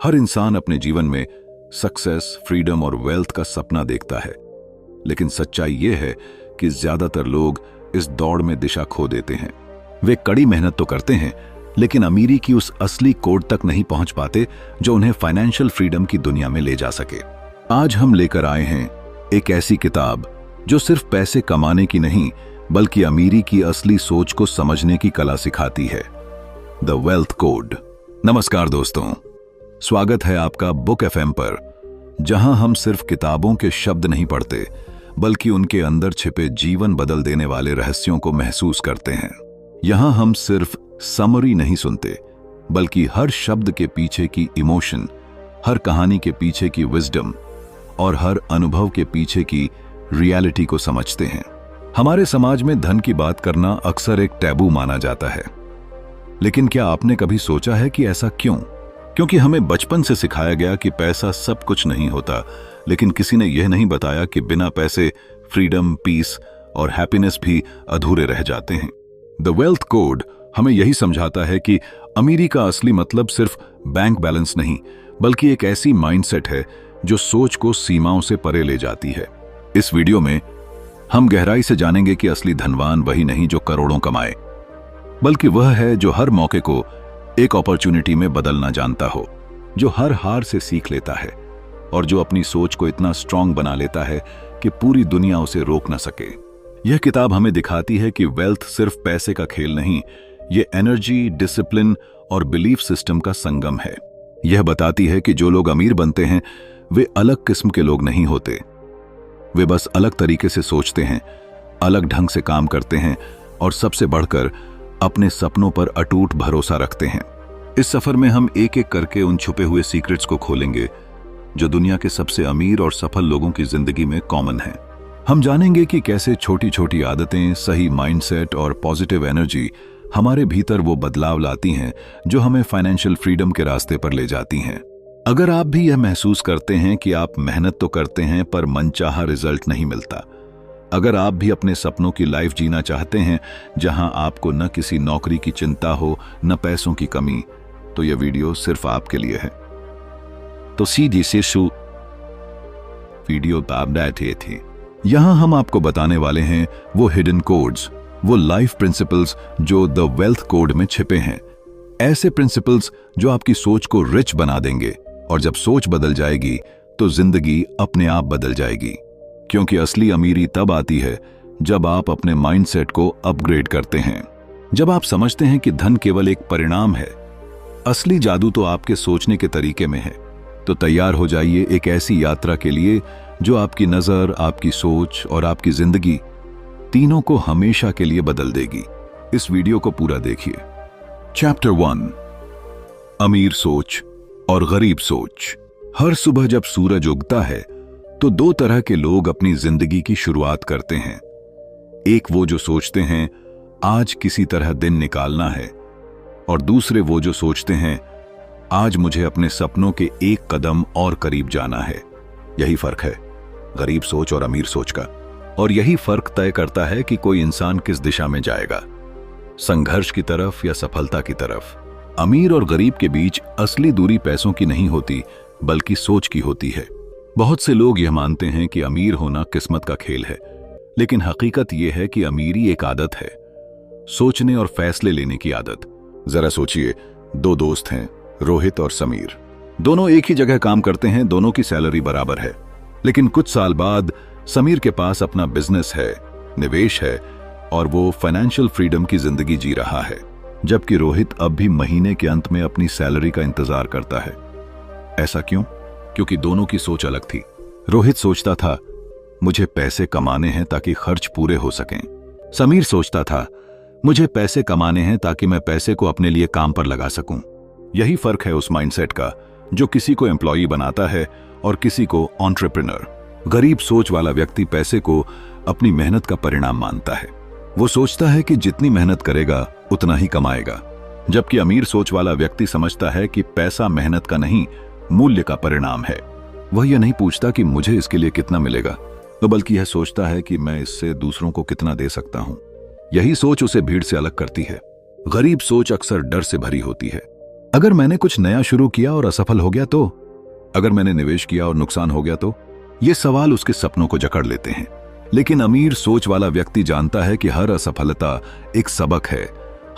हर इंसान अपने जीवन में सक्सेस, फ्रीडम और वेल्थ का सपना देखता है, लेकिन सच्चाई ये है कि ज्यादातर लोग इस दौड़ में दिशा खो देते हैं। वे कड़ी मेहनत तो करते हैं, लेकिन अमीरी की उस असली कोड तक नहीं पहुंच पाते जो उन्हें फाइनेंशियल फ्रीडम की दुनिया में ले जा सके। आज हम लेकर आए हैं एक ऐसी किताब जो सिर्फ पैसे कमाने की नहीं, बल्कि अमीरी की असली सोच को समझने की कला सिखाती है, द वेल्थ कोड। नमस्कार दोस्तों, स्वागत है आपका बुक एफएम पर, जहां हम सिर्फ किताबों के शब्द नहीं पढ़ते, बल्कि उनके अंदर छिपे जीवन बदल देने वाले रहस्यों को महसूस करते हैं। यहां हम सिर्फ समरी नहीं सुनते, बल्कि हर शब्द के पीछे की इमोशन, हर कहानी के पीछे की विजडम और हर अनुभव के पीछे की रियलिटी को समझते हैं। हमारे समाज में धन की बात करना अक्सर एक टैबू माना जाता है, लेकिन क्या आपने कभी सोचा है कि ऐसा क्यों? क्योंकि हमें बचपन से सिखाया गया कि पैसा सब कुछ नहीं होता, लेकिन किसी ने यह नहीं बताया कि बिना पैसे फ्रीडम, पीस और हैप्पीनेस भी अधूरे रह जाते हैं। द वेल्थ कोड हमें यही समझाता है कि अमीरी का असली मतलब सिर्फ बैंक बैलेंस नहीं, बल्कि एक ऐसी माइंडसेट है जो सोच को सीमाओं से परे ले जाती है। इस वीडियो में हम गहराई से जानेंगे कि असली धनवान वही नहीं जो करोड़ों कमाए, बल्कि वह है जो हर मौके को एक अपॉर्चुनिटी में बदलना जानता हो, जो हर हार से सीख लेता है और जो अपनी सोच को इतना स्ट्रांग बना लेता है कि पूरी दुनिया उसे रोक न सके। यह किताब हमें दिखाती है कि वेल्थ सिर्फ पैसे का खेल नहीं, ये एनर्जी, डिसिप्लिन और बिलीफ सिस्टम का संगम है। यह बताती है कि जो लोग अमीर बनते हैं वे अलग किस्म के लोग नहीं होते, वे बस अलग तरीके से सोचते हैं, अलग ढंग से काम करते हैं और सबसे बढ़कर अपने सपनों पर अटूट भरोसा रखते हैं। इस सफर में हम एक एक करके उन छुपे हुए सीक्रेट्स को खोलेंगे जो दुनिया के सबसे अमीर और सफल लोगों की जिंदगी में कॉमन है। हम जानेंगे कि कैसे छोटी छोटी आदतें, सही माइंडसेट और पॉजिटिव एनर्जी हमारे भीतर वो बदलाव लाती हैं जो हमें फाइनेंशियल फ्रीडम के रास्ते पर ले जाती हैं। अगर आप भी यह महसूस करते हैं कि आप मेहनत तो करते हैं पर मनचाहा रिजल्ट नहीं मिलता, अगर आप भी अपने सपनों की लाइफ जीना चाहते हैं जहां आपको न किसी नौकरी की चिंता हो, न पैसों की कमी, तो यह वीडियो सिर्फ आपके लिए है। तो सीधी से वीडियो बैठे थे। यहां हम आपको बताने वाले हैं वो हिडन कोड्स, वो लाइफ प्रिंसिपल्स जो द वेल्थ कोड में छिपे हैं। ऐसे प्रिंसिपल्स जो आपकी सोच को रिच बना देंगे, और जब सोच बदल जाएगी तो जिंदगी अपने आप बदल जाएगी। क्योंकि असली अमीरी तब आती है जब आप अपने माइंडसेट को अपग्रेड करते हैं, जब आप समझते हैं कि धन केवल एक परिणाम है, असली जादू तो आपके सोचने के तरीके में है। तो तैयार हो जाइए एक ऐसी यात्रा के लिए जो आपकी नजर, आपकी सोच और आपकी जिंदगी तीनों को हमेशा के लिए बदल देगी। इस वीडियो को पूरा देखिए। चैप्टर 1, अमीर सोच और गरीब सोच। हर सुबह जब सूरज उगता है तो दो तरह के लोग अपनी जिंदगी की शुरुआत करते हैं। एक वो जो सोचते हैं आज किसी तरह दिन निकालना है, और दूसरे वो जो सोचते हैं आज मुझे अपने सपनों के एक कदम और करीब जाना है। यही फर्क है गरीब सोच और अमीर सोच का, और यही फर्क तय करता है कि कोई इंसान किस दिशा में जाएगा, संघर्ष की तरफ या सफलता की तरफ। अमीर और गरीब के बीच असली दूरी पैसों की नहीं होती, बल्कि सोच की होती है। बहुत से लोग यह मानते हैं कि अमीर होना किस्मत का खेल है, लेकिन हकीकत यह है कि अमीरी एक आदत है, सोचने और फैसले लेने की आदत। जरा सोचिए, दो दोस्त हैं, रोहित और समीर। दोनों एक ही जगह काम करते हैं, दोनों की सैलरी बराबर है, लेकिन कुछ साल बाद समीर के पास अपना बिजनेस है, निवेश है और वो फाइनेंशियल फ्रीडम की जिंदगी जी रहा है, जबकि रोहित अब भी महीने के अंत में अपनी सैलरी का इंतजार करता है। ऐसा क्यों? क्योंकि दोनों की सोच अलग थी। रोहित सोचता था मुझे पैसे कमाने हैं ताकि खर्च पूरे हो सकें। समीर सोचता था मुझे पैसे कमाने हैं ताकि मैं पैसे को अपने लिए काम पर लगा सकूं। यही फर्क है उस माइंडसेट का जो किसी को एम्प्लॉई बनाता है और किसी को एंटरप्रेन्योर। गरीब सोच वाला व्यक्ति पैसे को अपनी मेहनत का परिणाम मानता है। वो सोचता है कि जितनी मेहनत करेगा उतना ही कमाएगा, जबकि अमीर सोच वाला व्यक्ति समझता है कि पैसा मेहनत का नहीं, मूल्य का परिणाम है। वह यह नहीं पूछता कि मुझे इसके लिए कितना मिलेगा, तो बल्कि यह सोचता है कि मैं इससे दूसरों को कितना दे सकता हूं। यही सोच उसे भीड़ से अलग करती है। गरीब सोच अक्सर डर से भरी होती है, अगर मैंने कुछ नया शुरू किया और असफल हो गया तो? अगर मैंने निवेश किया और नुकसान हो गया तो? ये सवाल उसके सपनों को जकड़ लेते हैं। लेकिन अमीर सोच वाला व्यक्ति जानता है कि हर असफलता एक सबक है,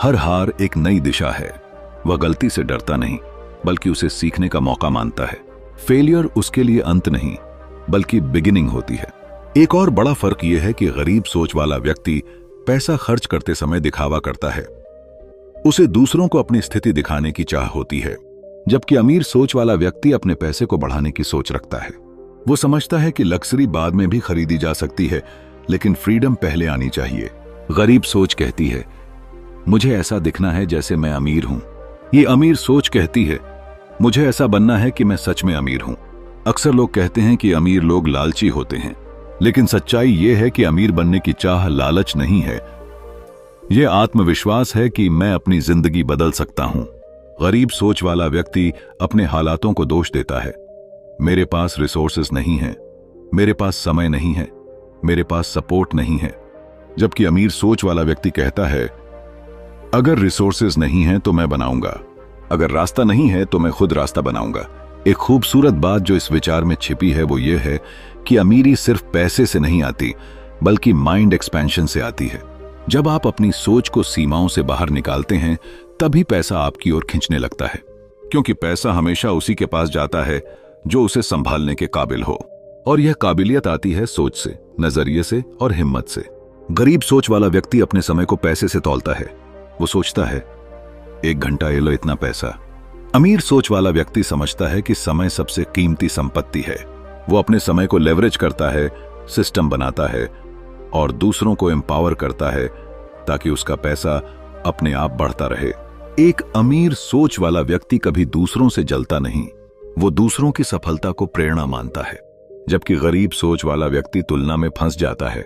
हर हार एक नई दिशा है। वह गलती से डरता नहीं, बल्कि उसे सीखने का मौका मानता है। फेलियर उसके लिए अंत नहीं, बल्कि बिगिनिंग होती है। एक और बड़ा फर्क यह है कि गरीब सोच वाला व्यक्ति पैसा खर्च करते समय दिखावा करता है। उसे दूसरों को अपनी स्थिति दिखाने की चाह होती है, जबकि अमीर सोच वाला व्यक्ति अपने पैसे को बढ़ाने की सोच रखता है। वो समझता है कि लग्जरी बाद में भी खरीदी जा सकती है, लेकिन फ्रीडम पहले आनी चाहिए। गरीब सोच कहती है, मुझे ऐसा दिखना है जैसे मैं अमीर हूं। ये अमीर सोच कहती है, मुझे ऐसा बनना है कि मैं सच में अमीर हूं। अक्सर लोग कहते हैं कि अमीर लोग लालची होते हैं, लेकिन सच्चाई यह है कि अमीर बनने की चाह लालच नहीं है, यह आत्मविश्वास है कि मैं अपनी जिंदगी बदल सकता हूं। गरीब सोच वाला व्यक्ति अपने हालातों को दोष देता है। मेरे पास रिसोर्सेज नहीं है, मेरे पास समय नहीं है, मेरे पास सपोर्ट नहीं है। जबकि अमीर सोच वाला व्यक्ति कहता है, अगर रिसोर्सेज नहीं है तो मैं बनाऊंगा, अगर रास्ता नहीं है तो मैं खुद रास्ता बनाऊंगा। एक खूबसूरत बात जो इस विचार में छिपी है वो ये है कि अमीरी सिर्फ पैसे से नहीं आती, बल्कि माइंड एक्सपेंशन से आती है। जब आप अपनी सोच को सीमाओं से बाहर निकालते हैं, तभी पैसा आपकी ओर खींचने लगता है, क्योंकि पैसा हमेशा उसी के पास जाता है जो उसे संभालने के काबिल हो। और यह काबिलियत आती है सोच से, नजरिए से और हिम्मत से। गरीब सोच वाला व्यक्ति अपने समय को पैसे से तौलता है। वो सोचता है, 1 घंटा ये लो इतना पैसा। अमीर सोच वाला व्यक्ति समझता है कि समय सबसे कीमती संपत्ति है। वो अपने समय को लेवरेज करता है, सिस्टम बनाता है और दूसरों को एम्पावर करता है ताकि उसका पैसा अपने आप बढ़ता रहे। एक अमीर सोच वाला व्यक्ति कभी दूसरों से जलता नहीं, वो दूसरों की सफलता को प्रेरणा मानता है। जबकि गरीब सोच वाला व्यक्ति तुलना में फंस जाता है।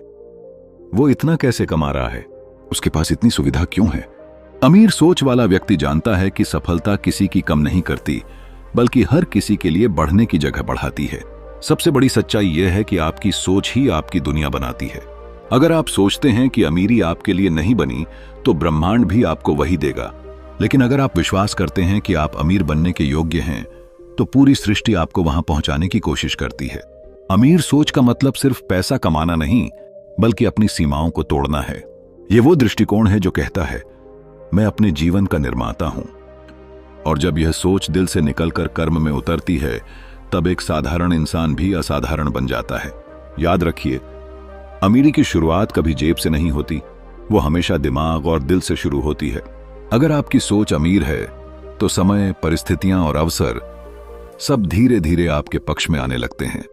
वो इतना कैसे कमा रहा है, उसके पास इतनी सुविधा क्यों है? अमीर सोच वाला व्यक्ति जानता है कि सफलता किसी की कम नहीं करती, बल्कि हर किसी के लिए बढ़ने की जगह बढ़ाती है। सबसे बड़ी सच्चाई यह है कि आपकी सोच ही आपकी दुनिया बनाती है। अगर आप सोचते हैं कि अमीरी आपके लिए नहीं बनी, तो ब्रह्मांड भी आपको वही देगा। लेकिन अगर आप विश्वास करते हैं कि आप अमीर बनने के योग्य हैं, तो पूरी सृष्टि आपको वहां पहुंचाने की कोशिश करती है। अमीर सोच का मतलब सिर्फ पैसा कमाना नहीं, बल्कि अपनी सीमाओं को तोड़ना है। यह वो दृष्टिकोण है जो कहता है, मैं अपने जीवन का निर्माता हूं। और जब यह सोच दिल से निकलकर कर्म में उतरती है, तब एक साधारण इंसान भी असाधारण बन जाता है। याद रखिए, अमीरी की शुरुआत कभी जेब से नहीं होती, वो हमेशा दिमाग और दिल से शुरू होती है। अगर आपकी सोच अमीर है, तो समय, परिस्थितियां और अवसर सब धीरे धीरे आपके पक्ष में आने लगते हैं,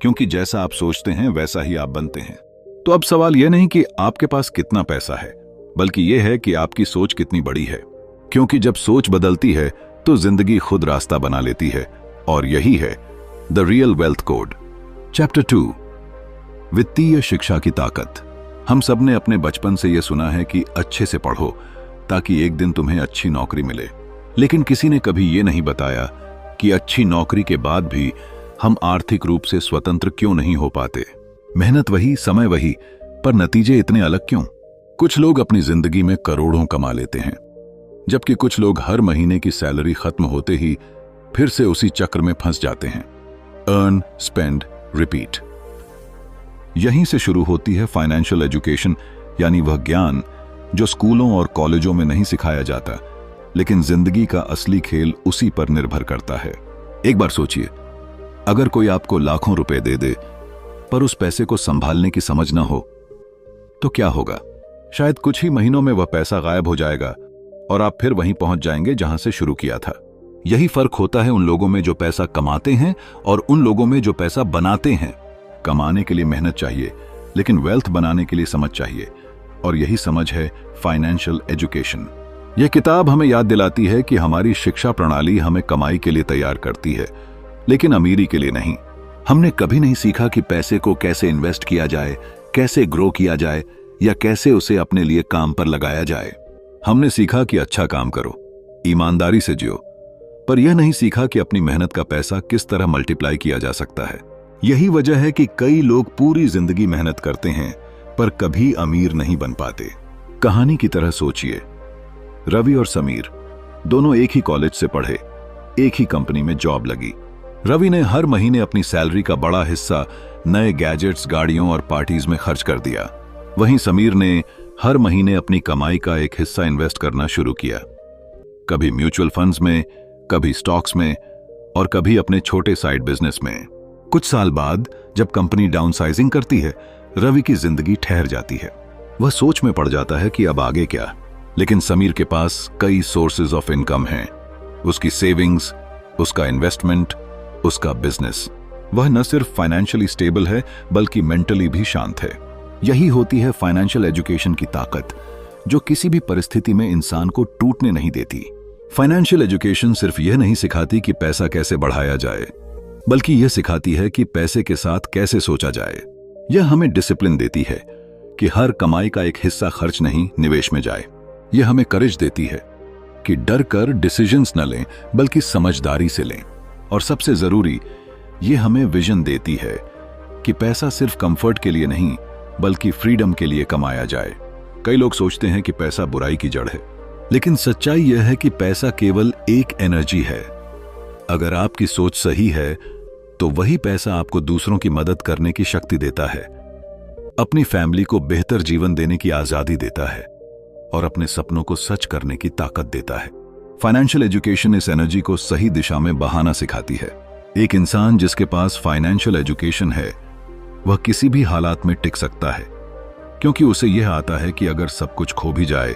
क्योंकि जैसा आप सोचते हैं वैसा ही आप बनते हैं। तो अब सवाल यह नहीं कि आपके पास कितना पैसा है, बल्कि यह है कि आपकी सोच कितनी बड़ी है। क्योंकि जब सोच बदलती है, तो जिंदगी खुद रास्ता बना लेती है। और यही है the real wealth code. Chapter 2, वित्तीय शिक्षा की ताकत। हम सब ने अपने बचपन से यह सुना है कि अच्छे से पढ़ो ताकि एक दिन तुम्हें अच्छी नौकरी मिले। लेकिन किसी ने कभी यह नहीं बताया कि अच्छी नौकरी के बाद भी हम आर्थिक रूप से स्वतंत्र क्यों नहीं हो पाते। मेहनत वही, समय वही, पर नतीजे इतने अलग क्यों? कुछ लोग अपनी जिंदगी में करोड़ों कमा लेते हैं, जबकि कुछ लोग हर महीने की सैलरी खत्म होते ही फिर से उसी चक्र में फंस जाते हैं। Earn, spend, repeat. यहीं से शुरू होती है फाइनेंशियल एजुकेशन, यानी वह ज्ञान जो स्कूलों और कॉलेजों में नहीं सिखाया जाता, लेकिन जिंदगी का असली खेल उसी पर निर्भर करता है। एक बार सोचिए, अगर कोई आपको लाखों रुपए दे दे, पर उस पैसे को संभालने की समझ ना हो, तो क्या होगा? शायद कुछ ही महीनों में वह पैसा गायब हो जाएगा और आप फिर वहीं पहुंच जाएंगे जहां से शुरू किया था। यही फर्क होता है उन लोगों में जो पैसा कमाते हैं और उन लोगों में जो पैसा बनाते हैं। कमाने के लिए मेहनत चाहिए, लेकिन वेल्थ बनाने के लिए समझ चाहिए, और यही समझ है फाइनेंशियल एजुकेशन। यह किताब हमें याद दिलाती है कि हमारी शिक्षा प्रणाली हमें कमाई के लिए तैयार करती है, लेकिन अमीरी के लिए नहीं। हमने कभी नहीं सीखा कि पैसे को कैसे इन्वेस्ट किया जाए, कैसे ग्रो किया जाए, या कैसे उसे अपने लिए काम पर लगाया जाए। हमने सीखा कि अच्छा काम करो, ईमानदारी से जियो, पर यह नहीं सीखा कि अपनी मेहनत का पैसा किस तरह मल्टीप्लाई किया जा सकता है। यही वजह है कि कई लोग पूरी जिंदगी मेहनत करते हैं, पर कभी अमीर नहीं बन पाते। कहानी की तरह सोचिए, रवि और समीर दोनों एक ही कॉलेज से पढ़े, एक ही कंपनी में जॉब लगी। रवि ने हर महीने अपनी सैलरी का बड़ा हिस्सा नए गैजेट्स, गाड़ियों और पार्टीज में खर्च कर दिया। वहीं समीर ने हर महीने अपनी कमाई का एक हिस्सा इन्वेस्ट करना शुरू किया, कभी म्यूचुअल फंड्स में, कभी स्टॉक्स में और कभी अपने छोटे साइड बिजनेस में। कुछ साल बाद जब कंपनी डाउनसाइजिंग करती है, रवि की जिंदगी ठहर जाती है। वह सोच में पड़ जाता है कि अब आगे क्या। लेकिन समीर के पास कई सोर्सेज ऑफ इनकम हैं, उसकी सेविंग्स, उसका इन्वेस्टमेंट, उसका बिजनेस। वह न सिर्फ फाइनेंशियली स्टेबल है बल्कि मेंटली भी शांत है। यही होती है फाइनेंशियल एजुकेशन की ताकत, जो किसी भी परिस्थिति में इंसान को टूटने नहीं देती। फाइनेंशियल एजुकेशन सिर्फ यह नहीं सिखाती कि पैसा कैसे बढ़ाया जाए, बल्कि यह सिखाती है कि पैसे के साथ कैसे सोचा जाए। यह हमें डिसिप्लिन देती है कि हर कमाई का एक हिस्सा खर्च नहीं, निवेश में जाए। यह हमें करेज देती है कि डर कर डिसीजंस न लें बल्कि समझदारी से लें। और सबसे जरूरी, यह हमें विजन देती है कि पैसा सिर्फ कंफर्ट के लिए नहीं बल्कि फ्रीडम के लिए कमाया जाए। कई लोग सोचते हैं कि पैसा बुराई की जड़ है, लेकिन सच्चाई यह है कि पैसा केवल एक एनर्जी है। अगर आपकी सोच सही है तो वही पैसा आपको दूसरों की मदद करने की शक्ति देता है, अपनी फैमिली को बेहतर जीवन देने की आजादी देता है और अपने सपनों को सच करने की ताकत देता है। फाइनेंशियल एजुकेशन इस एनर्जी को सही दिशा में बहाना सिखाती है। एक इंसान जिसके पास फाइनेंशियल एजुकेशन है, वह किसी भी हालात में टिक सकता है, क्योंकि उसे यह आता है कि अगर सब कुछ खो भी जाए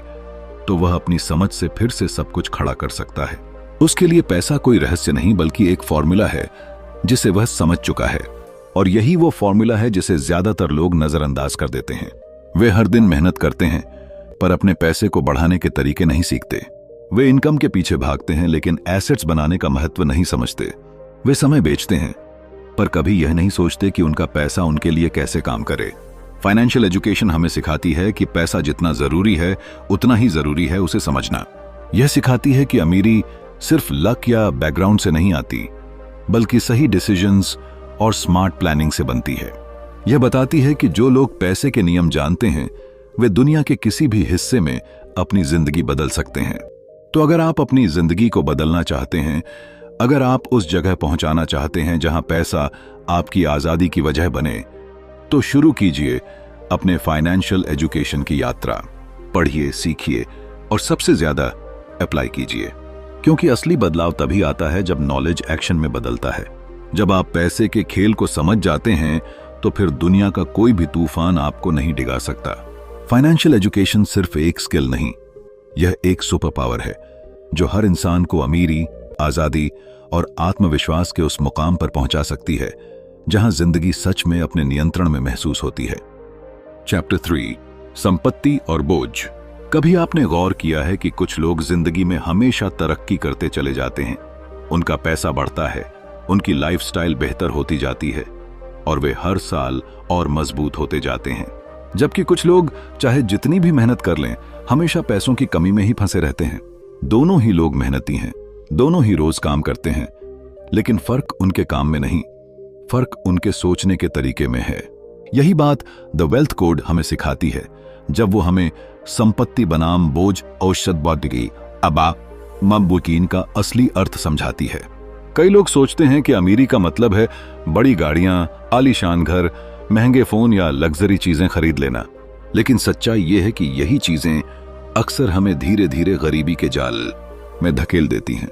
तो वह अपनी समझ से फिर से सब कुछ खड़ा कर सकता है। उसके लिए पैसा कोई रहस्य नहीं बल्कि एक फॉर्मूला है जिसे वह समझ चुका है, और यही वो फॉर्मूला है जिसे ज्यादातर लोग नजरअंदाज कर देते हैं। वे हर दिन मेहनत करते हैं पर अपने पैसे को बढ़ाने के तरीके नहीं सीखते। वे इनकम के पीछे भागते हैं लेकिन एसेट्स बनाने का महत्व नहीं समझते। वे समय बेचते हैं पर कभी यह नहीं सोचते कि उनका पैसा उनके लिए कैसे काम करे। फाइनेंशियल एजुकेशन हमें सिखाती है कि पैसा जितना जरूरी है उतना ही जरूरी है उसे समझना। यह सिखाती है कि अमीरी सिर्फ लक या बैकग्राउंड से नहीं आती, बल्कि सही डिसीजंस और स्मार्ट प्लानिंग से बनती है। यह बताती है कि जो लोग पैसे के नियम जानते हैं वे दुनिया के किसी भी हिस्से में अपनी जिंदगी बदल सकते हैं। तो अगर आप अपनी जिंदगी को बदलना चाहते हैं, अगर आप उस जगह पहुंचाना चाहते हैं जहां पैसा आपकी आजादी की वजह बने, तो शुरू कीजिए अपने फाइनेंशियल एजुकेशन की यात्रा। पढ़िए, सीखिए और सबसे ज्यादा अप्लाई कीजिए, क्योंकि असली बदलाव तभी आता है जब नॉलेज एक्शन में बदलता है। जब आप पैसे के खेल को समझ जाते हैं तो फिर दुनिया का कोई भी तूफान आपको नहीं डिगा सकता। फाइनेंशियल एजुकेशन सिर्फ एक स्किल नहीं, यह एक सुपर पावर है जो हर इंसान को अमीरी, आजादी और आत्मविश्वास के उस मुकाम पर पहुंचा सकती है जहां जिंदगी सच में अपने नियंत्रण में महसूस होती है। चैप्टर 3, संपत्ति और बोझ। कभी आपने गौर किया है कि कुछ लोग जिंदगी में हमेशा तरक्की करते चले जाते हैं, उनका पैसा बढ़ता है, उनकी लाइफस्टाइल बेहतर होती जाती है और वे हर साल और मजबूत होते जाते हैं, जबकि कुछ लोग चाहे जितनी भी मेहनत कर लें हमेशा पैसों की कमी में ही फंसे रहते हैं। दोनों ही लोग मेहनती हैं, दोनों ही रोज काम करते हैं, लेकिन फर्क उनके काम में नहीं, फर्क उनके सोचने के तरीके में है। यही बात द वेल्थ कोड हमें सिखाती है, जब वो हमें संपत्ति बनाम बोझ औषध बौद्धिकी अबा मबुकीन का असली अर्थ समझाती है। कई लोग सोचते हैं कि अमीरी का मतलब है बड़ी गाड़ियां, आलीशान घर, महंगे फोन या लग्जरी चीजें खरीद लेना, लेकिन सच्चाई यह है कि यही चीजें अक्सर हमें धीरे धीरे गरीबी के जाल में धकेल देती हैं,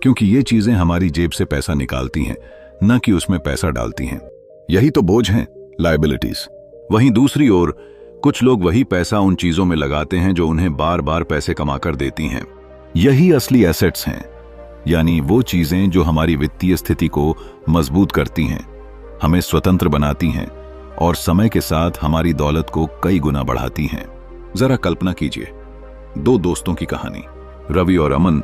क्योंकि ये चीजें हमारी जेब से पैसा निकालती हैं, न कि उसमें पैसा डालती हैं। यही तो बोझ हैं, लायबिलिटीज। वहीं दूसरी ओर कुछ लोग वही पैसा उन चीजों में लगाते हैं जो उन्हें बार बार पैसे कमाकर देती हैं। यही असली एसेट्स हैं, यानी वो चीजें जो हमारी वित्तीय स्थिति को मजबूत करती हैं, हमें स्वतंत्र बनाती हैं और समय के साथ हमारी दौलत को कई गुना बढ़ाती हैं। जरा कल्पना कीजिए, दो दोस्तों की कहानी। रवि और अमन,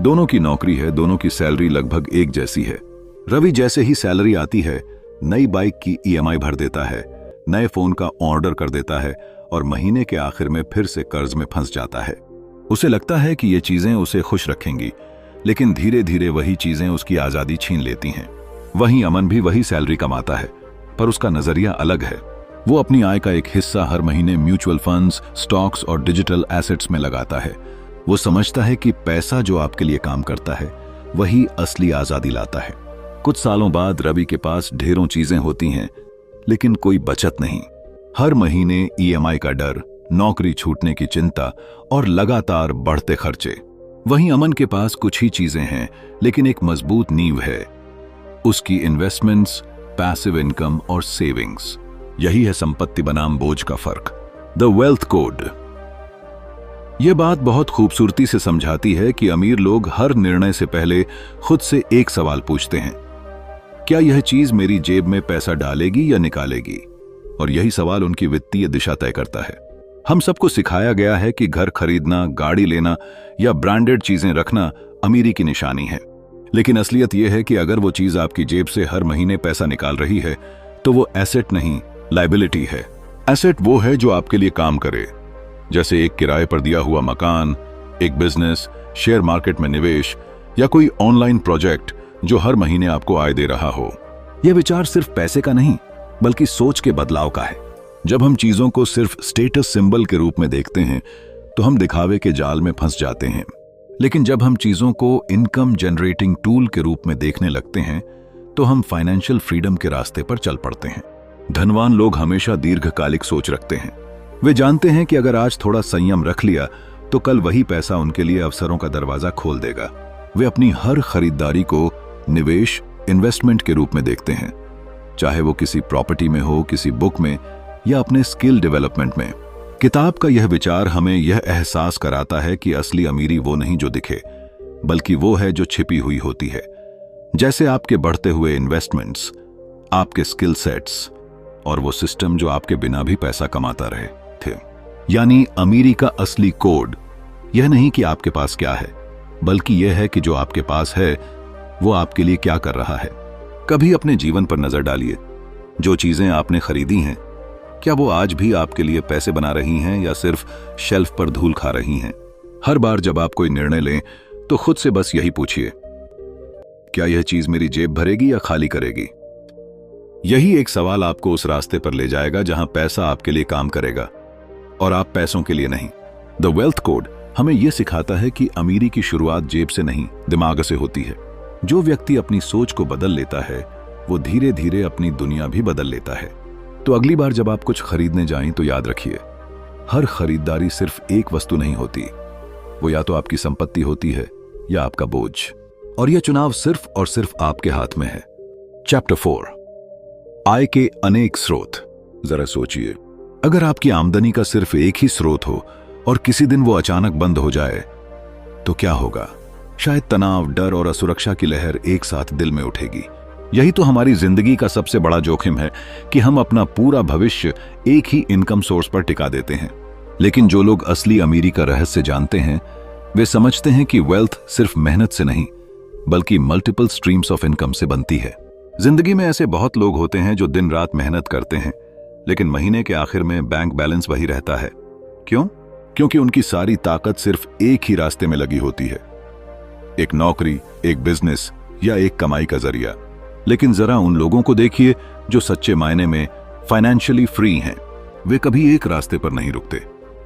दोनों की नौकरी है, दोनों की सैलरी लगभग एक जैसी है। रवि जैसे ही सैलरी आती है नई बाइक की ईएमआई भर देता है, नए फोन का ऑर्डर कर देता है और महीने के आखिर में फिर से कर्ज में फंस जाता है। उसे लगता है कि ये चीजें उसे खुश रखेंगी, लेकिन धीरे धीरे वही चीजें उसकी आजादी छीन लेती हैं। वहीं अमन भी वही सैलरी कमाता है, पर उसका नजरिया अलग है। वो अपनी आय का एक हिस्सा हर महीने म्यूचुअल फंड्स, स्टॉक्स और डिजिटल एसेट्स में लगाता है। वो समझता है कि पैसा जो आपके लिए काम करता है वही असली आजादी लाता है। कुछ सालों बाद रवि के पास ढेरों चीजें होती हैं, लेकिन कोई बचत नहीं। हर महीने ईएमआई का डर, नौकरी छूटने की चिंता और लगातार बढ़ते खर्चे। वहीं अमन के पास कुछ ही चीजें हैं, लेकिन एक मजबूत नींव है, उसकी इन्वेस्टमेंट्स, पैसिव इनकम और सेविंग्स। यही है संपत्ति बनाम बोझ का फर्क, द वेल्थ कोड। यह बात बहुत खूबसूरती से समझाती है कि अमीर लोग हर निर्णय से पहले खुद से एक सवाल पूछते हैं, क्या यह चीज मेरी जेब में पैसा डालेगी या निकालेगी? और यही सवाल उनकी वित्तीय दिशा तय करता है। हम सबको सिखाया गया है कि घर खरीदना, गाड़ी लेना या ब्रांडेड चीजें रखना अमीरी की निशानी है, लेकिन असलियत यह है कि अगर वो चीज आपकी जेब से हर महीने पैसा निकाल रही है तो वो एसेट नहीं, लायबिलिटी है। एसेट वो है जो आपके लिए काम करे, जैसे एक किराए पर दिया हुआ मकान, एक बिजनेस, शेयर मार्केट में निवेश या कोई ऑनलाइन प्रोजेक्ट जो हर महीने आपको आय दे रहा हो। यह विचार सिर्फ पैसे का नहीं, बल्कि सोच के बदलाव का है। जब हम चीजों को सिर्फ स्टेटस सिंबल के रूप में देखते हैं तो हम दिखावे के जाल में फंस जाते हैं, लेकिन जब हम चीजों को इनकम जनरेटिंग टूल के रूप में देखने लगते हैं तो हम फाइनेंशियल फ्रीडम के रास्ते पर चल पड़ते हैं। धनवान लोग हमेशा दीर्घकालिक सोच रखते हैं। वे जानते हैं कि अगर आज थोड़ा संयम रख लिया तो कल वही पैसा उनके लिए अवसरों का दरवाजा खोल देगा। वे अपनी हर खरीदारी को निवेश, इन्वेस्टमेंट के रूप में देखते हैं, चाहे वो किसी प्रॉपर्टी में हो, किसी बुक में या अपने स्किल डेवलपमेंट में। किताब का यह विचार हमें यह एहसास कराता है कि असली अमीरी वो नहीं जो दिखे, बल्कि वो है जो छिपी हुई होती है, जैसे आपके बढ़ते हुए इन्वेस्टमेंट्स, आपके स्किल सेट्स और वो सिस्टम जो आपके बिना भी पैसा कमाता रहे थे। यानी अमीरी का असली कोड यह नहीं कि आपके पास क्या है, बल्कि यह है कि जो आपके पास है वो आपके लिए क्या कर रहा है। कभी अपने जीवन पर नजर डालिए, जो चीजें आपने खरीदी हैं क्या वो आज भी आपके लिए पैसे बना रही हैं या सिर्फ शेल्फ पर धूल खा रही हैं? हर बार जब आप कोई निर्णय लें तो खुद से बस यही पूछिए, क्या यह चीज मेरी जेब भरेगी या खाली करेगी? यही एक सवाल आपको उस रास्ते पर ले जाएगा जहां पैसा आपके लिए काम करेगा और आप पैसों के लिए नहीं। द वेल्थ कोड हमें यह सिखाता है कि अमीरी की शुरुआत जेब से नहीं, दिमाग से होती है। जो व्यक्ति अपनी सोच को बदल लेता है वो धीरे धीरे अपनी दुनिया भी बदल लेता है। तो अगली बार जब आप कुछ खरीदने जाएं तो याद रखिए, हर खरीदारी सिर्फ एक वस्तु नहीं होती, वो या तो आपकी संपत्ति होती है या आपका बोझ, और यह चुनाव सिर्फ और सिर्फ आपके हाथ में है। चैप्टर 4, आय के अनेक स्रोत। जरा सोचिए, अगर आपकी आमदनी का सिर्फ एक ही स्रोत हो और किसी दिन वो अचानक बंद हो जाए तो क्या होगा? शायद तनाव, डर और असुरक्षा की लहर एक साथ दिल में उठेगी। यही तो हमारी जिंदगी का सबसे बड़ा जोखिम है कि हम अपना पूरा भविष्य एक ही इनकम सोर्स पर टिका देते हैं। लेकिन जो लोग असली अमीरी का रहस्य जानते हैं वे समझते हैं कि वेल्थ सिर्फ मेहनत से नहीं, बल्कि मल्टीपल स्ट्रीम्स ऑफ इनकम से बनती है। जिंदगी में ऐसे बहुत लोग होते हैं जो दिन रात मेहनत करते हैं, लेकिन महीने के आखिर में बैंक बैलेंस वही रहता है। क्यों? क्योंकि उनकी सारी ताकत सिर्फ एक ही रास्ते में लगी होती है, एक नौकरी, एक बिजनेस या एक कमाई का जरिया। लेकिन जरा उन लोगों को देखिए जो सच्चे मायने में फाइनेंशियली फ्री हैं। वे कभी एक रास्ते पर नहीं रुकते।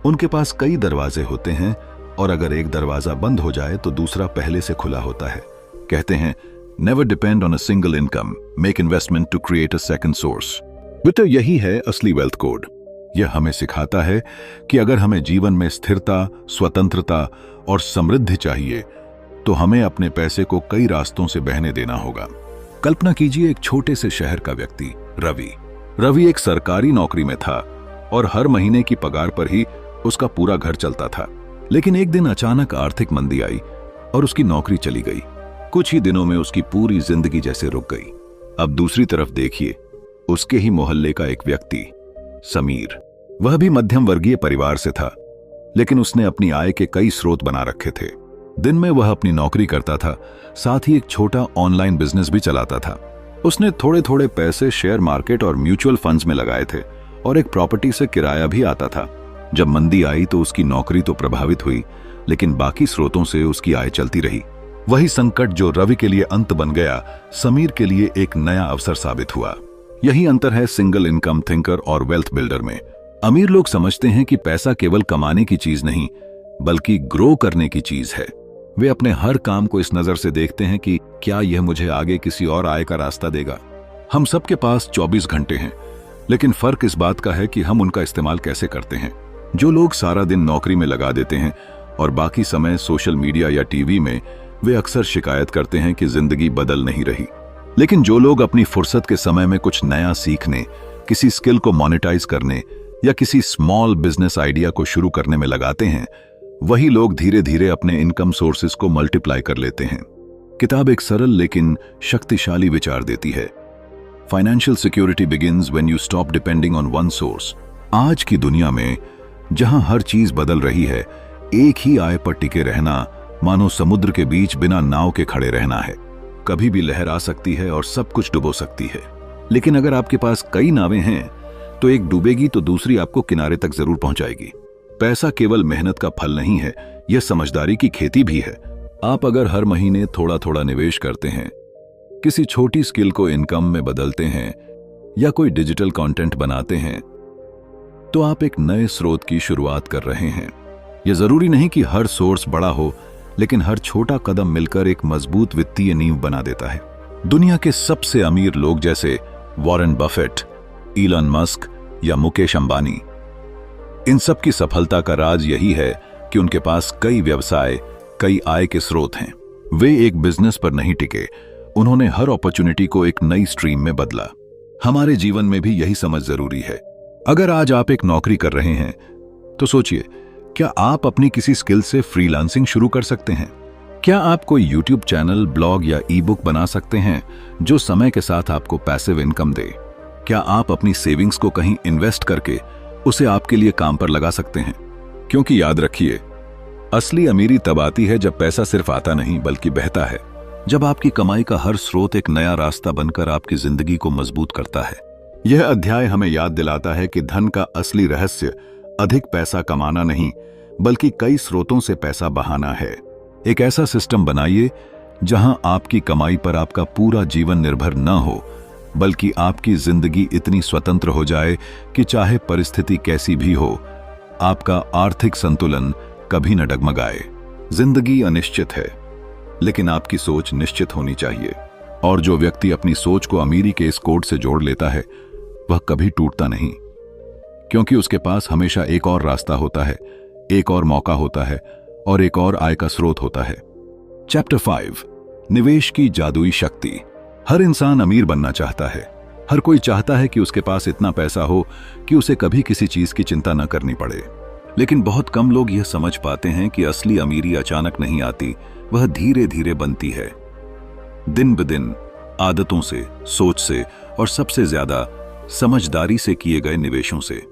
उनके पास कई दरवाजे होते हैं और अगर एक दरवाजा बंद हो जाए तो दूसरा पहले से खुला होता है। कहते हैं, never depend on a single income, make investment to create a second source. तो यही है असली वेल्थ कोड। यह हमें सिखाता है कि अगर हमें जीवन में स्थिरता, स्वतंत्रता और समृद्धि चाहिए तो हमें अपने पैसे को कई रास्तों से बहने देना होगा। कल्पना कीजिए एक छोटे से शहर का व्यक्ति, रवि एक सरकारी नौकरी में था और हर महीने की पगार पर ही उसका पूरा घर चलता था। लेकिन एक दिन अचानक आर्थिक मंदी आई और उसकी नौकरी चली गई। कुछ ही दिनों में उसकी पूरी जिंदगी जैसे रुक गई। अब दूसरी तरफ देखिए, उसके ही मोहल्ले का एक व्यक्ति, समीर, वह भी मध्यम वर्गीय परिवार से था, लेकिन उसने अपनी आय के कई स्रोत बना रखे थे। दिन में वह अपनी नौकरी करता था, साथ ही एक छोटा ऑनलाइन बिजनेस भी चलाता था। उसने थोड़े थोड़े पैसे शेयर मार्केट और म्यूचुअल फंड्स में लगाए थे और एक प्रॉपर्टी से किराया भी आता था। जब मंदी आई तो उसकी नौकरी तो प्रभावित हुई, लेकिन बाकी स्रोतों से उसकी आय चलती रही। वही संकट जो रवि के लिए अंत बन गया, समीर के लिए एक नया अवसर साबित हुआ। यही अंतर है सिंगल इनकम थिंकर और वेल्थ बिल्डर में। अमीर लोग समझते हैं कि पैसा केवल कमाने की चीज नहीं, बल्कि ग्रो करने की चीज है। वे अपने हर काम को इस नजर से देखते हैं कि क्या यह मुझे आगे किसी और आय का रास्ता देगा। हम सबके पास 24 घंटे हैं, लेकिन फर्क इस बात का है कि हम उनका इस्तेमाल कैसे करते हैं। जो लोग सारा दिन नौकरी में लगा देते हैं और बाकी समय सोशल मीडिया या टीवी में, वे अक्सर शिकायत करते हैं कि जिंदगी बदल नहीं रही। लेकिन जो लोग अपनी फुर्सत के समय में कुछ नया सीखने, किसी स्किल को मोनेटाइज करने या किसी स्मॉल बिजनेस आइडिया को शुरू करने में लगाते हैं, वही लोग धीरे धीरे अपने इनकम सोर्सेज को मल्टीप्लाई कर लेते हैं। किताब एक सरल लेकिन शक्तिशाली विचार देती है। Financial security begins when you stop depending on one source. आज की दुनिया में जहां हर चीज बदल रही है, एक ही आय पर टिके रहना मानो समुद्र के बीच बिना नाव के खड़े रहना है। कभी भी लहर आ सकती है और सब कुछ डुबो सकती है। लेकिन अगर आपके पास कई नावें हैं, तो एक डूबेगी तो दूसरी आपको किनारे तक जरूर पहुंचाएगी। पैसा केवल मेहनत का फल नहीं है, यह समझदारी की खेती भी है। आप अगर हर महीने थोड़ा थोड़ा निवेश करते हैं, किसी छोटी स्किल को इनकम में बदलते हैं या कोई डिजिटल कंटेंट बनाते हैं, तो आप एक नए स्रोत की शुरुआत कर रहे हैं। यह जरूरी नहीं कि हर सोर्स बड़ा हो, लेकिन हर छोटा कदम मिलकर एक मजबूत वित्तीय नींव बना देता है। दुनिया के सबसे अमीर लोग जैसे वॉरेन बफेट, इलन मस्क या मुकेश अंबानी, इन सब की सफलता का राज यही है कि उनके पास कई व्यवसाय, कई आय के स्रोत हैं। वे एक बिजनेस पर नहीं टिके, उन्होंने हर अपॉर्चुनिटी को एक नई स्ट्रीम में बदला। हमारे जीवन में भी यही समझ जरूरी है। अगर आज आप एक नौकरी कर रहे हैं, तो सोचिए, क्या आप अपनी किसी स्किल से फ्रीलांसिंग शुरू कर सकते हैं? क्या आप कोई यूट्यूब चैनल, ब्लॉग या ई बुक बना सकते हैं जो समय के साथ आपको पैसिव इनकम दे? क्या आप अपनी सेविंग्स को कहीं इन्वेस्ट करके उसे आपके लिए काम पर लगा सकते हैं? क्योंकि याद रखिए, असली अमीरी तब आती है जब पैसा सिर्फ आता नहीं बल्कि बहता है। जब आपकी कमाई का हर स्रोत एक नया रास्ता बनकर आपकी जिंदगी को मजबूत करता है। यह अध्याय हमें याद दिलाता है कि धन का असली रहस्य अधिक पैसा कमाना नहीं, बल्कि कई स्रोतों से पैसा बहाना है। एक ऐसा सिस्टम बनाइए जहां आपकी कमाई पर आपका पूरा जीवन निर्भर न हो, बल्कि आपकी जिंदगी इतनी स्वतंत्र हो जाए कि चाहे परिस्थिति कैसी भी हो, आपका आर्थिक संतुलन कभी न डगमगाए। जिंदगी अनिश्चित है, लेकिन आपकी सोच निश्चित होनी चाहिए। और जो व्यक्ति अपनी सोच को अमीरी के इस कोड से जोड़ लेता है, वह कभी टूटता नहीं, क्योंकि उसके पास हमेशा एक और रास्ता होता है, एक और मौका होता है और एक और आय का स्रोत होता है। चैप्टर 5, निवेश की जादुई शक्ति। हर इंसान अमीर बनना चाहता है। हर कोई चाहता है कि उसके पास इतना पैसा हो कि उसे कभी किसी चीज की चिंता न करनी पड़े। लेकिन बहुत कम लोग यह समझ पाते हैं कि असली अमीरी अचानक नहीं आती, वह धीरे धीरे बनती है। दिन ब दिन आदतों से, सोच से और सबसे ज्यादा समझदारी से किए गए निवेशों से।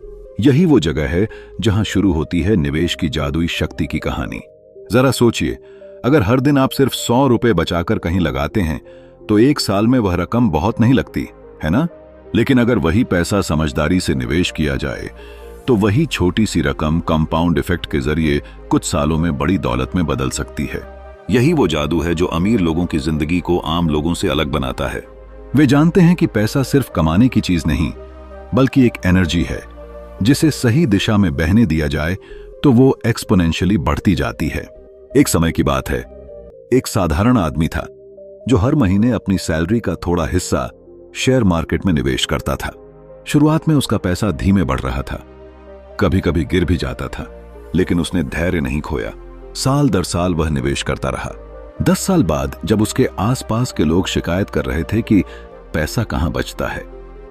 यही वो जगह है जहां शुरू होती है निवेश की जादुई शक्ति की कहानी। जरा सोचिए, अगर हर दिन आप सिर्फ 100 रुपए बचाकर कहीं लगाते हैं, तो एक साल में वह रकम बहुत नहीं लगती, है ना? लेकिन अगर वही पैसा समझदारी से निवेश किया जाए, तो वही छोटी सी रकम कंपाउंड इफेक्ट के जरिए कुछ सालों में बड़ी दौलत में बदल सकती है। यही वो जादू है जो अमीर लोगों की जिंदगी को आम लोगों से अलग बनाता है। वे जानते हैं कि पैसा सिर्फ कमाने की चीज नहीं, बल्कि एक एनर्जी है, जिसे सही दिशा में बहने दिया जाए तो वो एक्सपोनेंशियली बढ़ती जाती है। एक समय की बात है, एक साधारण आदमी था जो हर महीने अपनी सैलरी का थोड़ा हिस्सा शेयर मार्केट में निवेश करता था। शुरुआत में उसका पैसा धीमे बढ़ रहा था, कभी कभी गिर भी जाता था, लेकिन उसने धैर्य नहीं खोया। साल दर साल वह निवेश करता रहा। 10 साल बाद जब उसके आसपास के लोग शिकायत कर रहे थे कि पैसा कहां बचता है,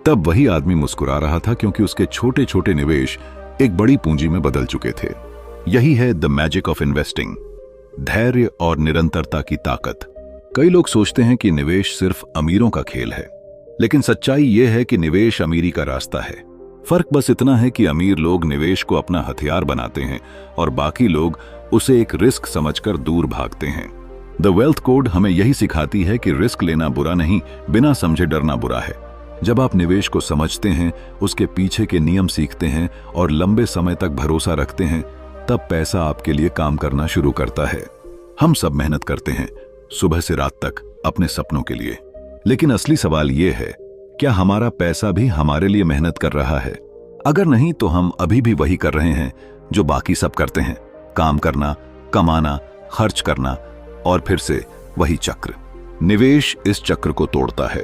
तब वही आदमी मुस्कुरा रहा था, क्योंकि उसके छोटे छोटे निवेश एक बड़ी पूंजी में बदल चुके थे। यही है द मैजिक ऑफ इन्वेस्टिंग, धैर्य और निरंतरता की ताकत। कई लोग सोचते हैं कि निवेश सिर्फ अमीरों का खेल है, लेकिन सच्चाई यह है कि निवेश अमीरी का रास्ता है। फर्क बस इतना है कि अमीर लोग निवेश को अपना हथियार बनाते हैं और बाकी लोग उसे एक रिस्क समझकर दूर भागते हैं। द वेल्थ कोड हमें यही सिखाती है कि रिस्क लेना बुरा नहीं, बिना समझे डरना बुरा है। जब आप निवेश को समझते हैं, उसके पीछे के नियम सीखते हैं और लंबे समय तक भरोसा रखते हैं, तब पैसा आपके लिए काम करना शुरू करता है। हम सब मेहनत करते हैं सुबह से रात तक अपने सपनों के लिए, लेकिन असली सवाल यह है, क्या हमारा पैसा भी हमारे लिए मेहनत कर रहा है? अगर नहीं, तो हम अभी भी वही कर रहे हैं जो बाकी सब करते हैं। काम करना, कमाना, खर्च करना और फिर से वही चक्र। निवेश इस चक्र को तोड़ता है।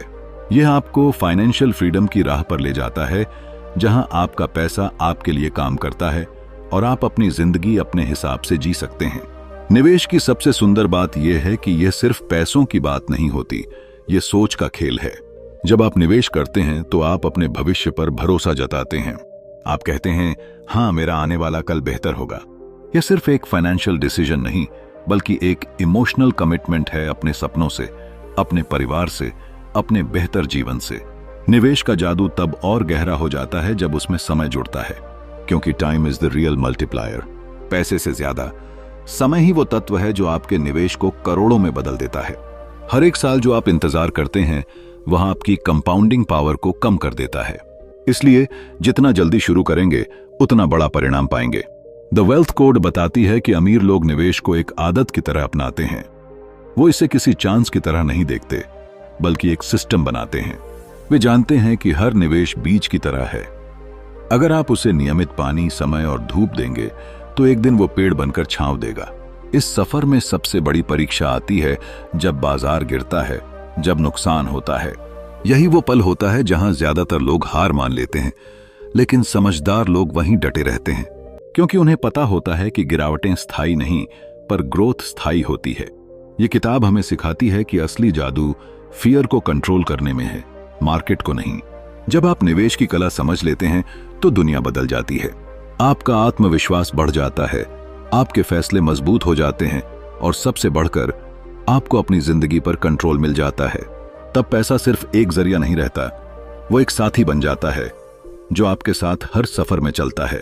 यह आपको फाइनेंशियल फ्रीडम की राह पर ले जाता है, जहां आपका पैसा आपके लिए काम करता है और आप अपनी जिंदगी अपने हिसाब से जी सकते हैं। निवेश की सबसे सुंदर बात यह है कि यह सिर्फ पैसों की बात नहीं होती, यह सोच का खेल है। जब आप निवेश करते हैं तो आप अपने भविष्य पर भरोसा जताते हैं। आप कहते हैं, हाँ, मेरा आने वाला कल बेहतर होगा। यह सिर्फ एक फाइनेंशियल डिसीजन नहीं, बल्कि एक इमोशनल कमिटमेंट है अपने सपनों से, अपने परिवार से, अपने बेहतर जीवन से। निवेश का जादू तब और गहरा हो जाता है जब उसमें समय जुड़ता है, क्योंकि time is the real multiplier. पैसे से ज्यादा समय ही वो तत्व है जो आपके निवेश को करोड़ों में बदल देता है। हर एक साल जो आप इंतजार करते हैं वहां आपकी कंपाउंडिंग पावर को कम कर देता है। इसलिए जितना जल्दी शुरू करेंगे उतना बड़ा परिणाम पाएंगे। द वेल्थ कोड बताती है कि अमीर लोग निवेश को एक आदत की तरह अपनाते हैं। वो इसे किसी चांस की तरह नहीं देखते, बल्कि एक सिस्टम बनाते हैं। वे जानते हैं कि हर निवेश बीज की तरह है। अगर आप उसे नियमित पानी, समय और धूप देंगे तो एक दिन वो पेड़ बनकर छांव देगा। इस सफर में सबसे बड़ी परीक्षा आती है जब बाजार गिरता है, जब नुकसान होता है। यही वो पल होता है जहां ज्यादातर लोग हार मान लेते हैं, लेकिन समझदार लोग वहीं डटे रहते हैं, क्योंकि उन्हें पता होता है कि गिरावटें स्थायी नहीं पर ग्रोथ स्थायी होती है। ये किताब हमें सिखाती है कि असली जादू फियर को कंट्रोल करने में है, मार्केट को नहीं। जब आप निवेश की कला समझ लेते हैं तो दुनिया बदल जाती है। आपका आत्मविश्वास बढ़ जाता है, आपके फैसले मजबूत हो जाते हैं और सबसे बढ़कर आपको अपनी जिंदगी पर कंट्रोल मिल जाता है। तब पैसा सिर्फ एक जरिया नहीं रहता, वो एक साथी बन जाता है जो आपके साथ हर सफर में चलता है।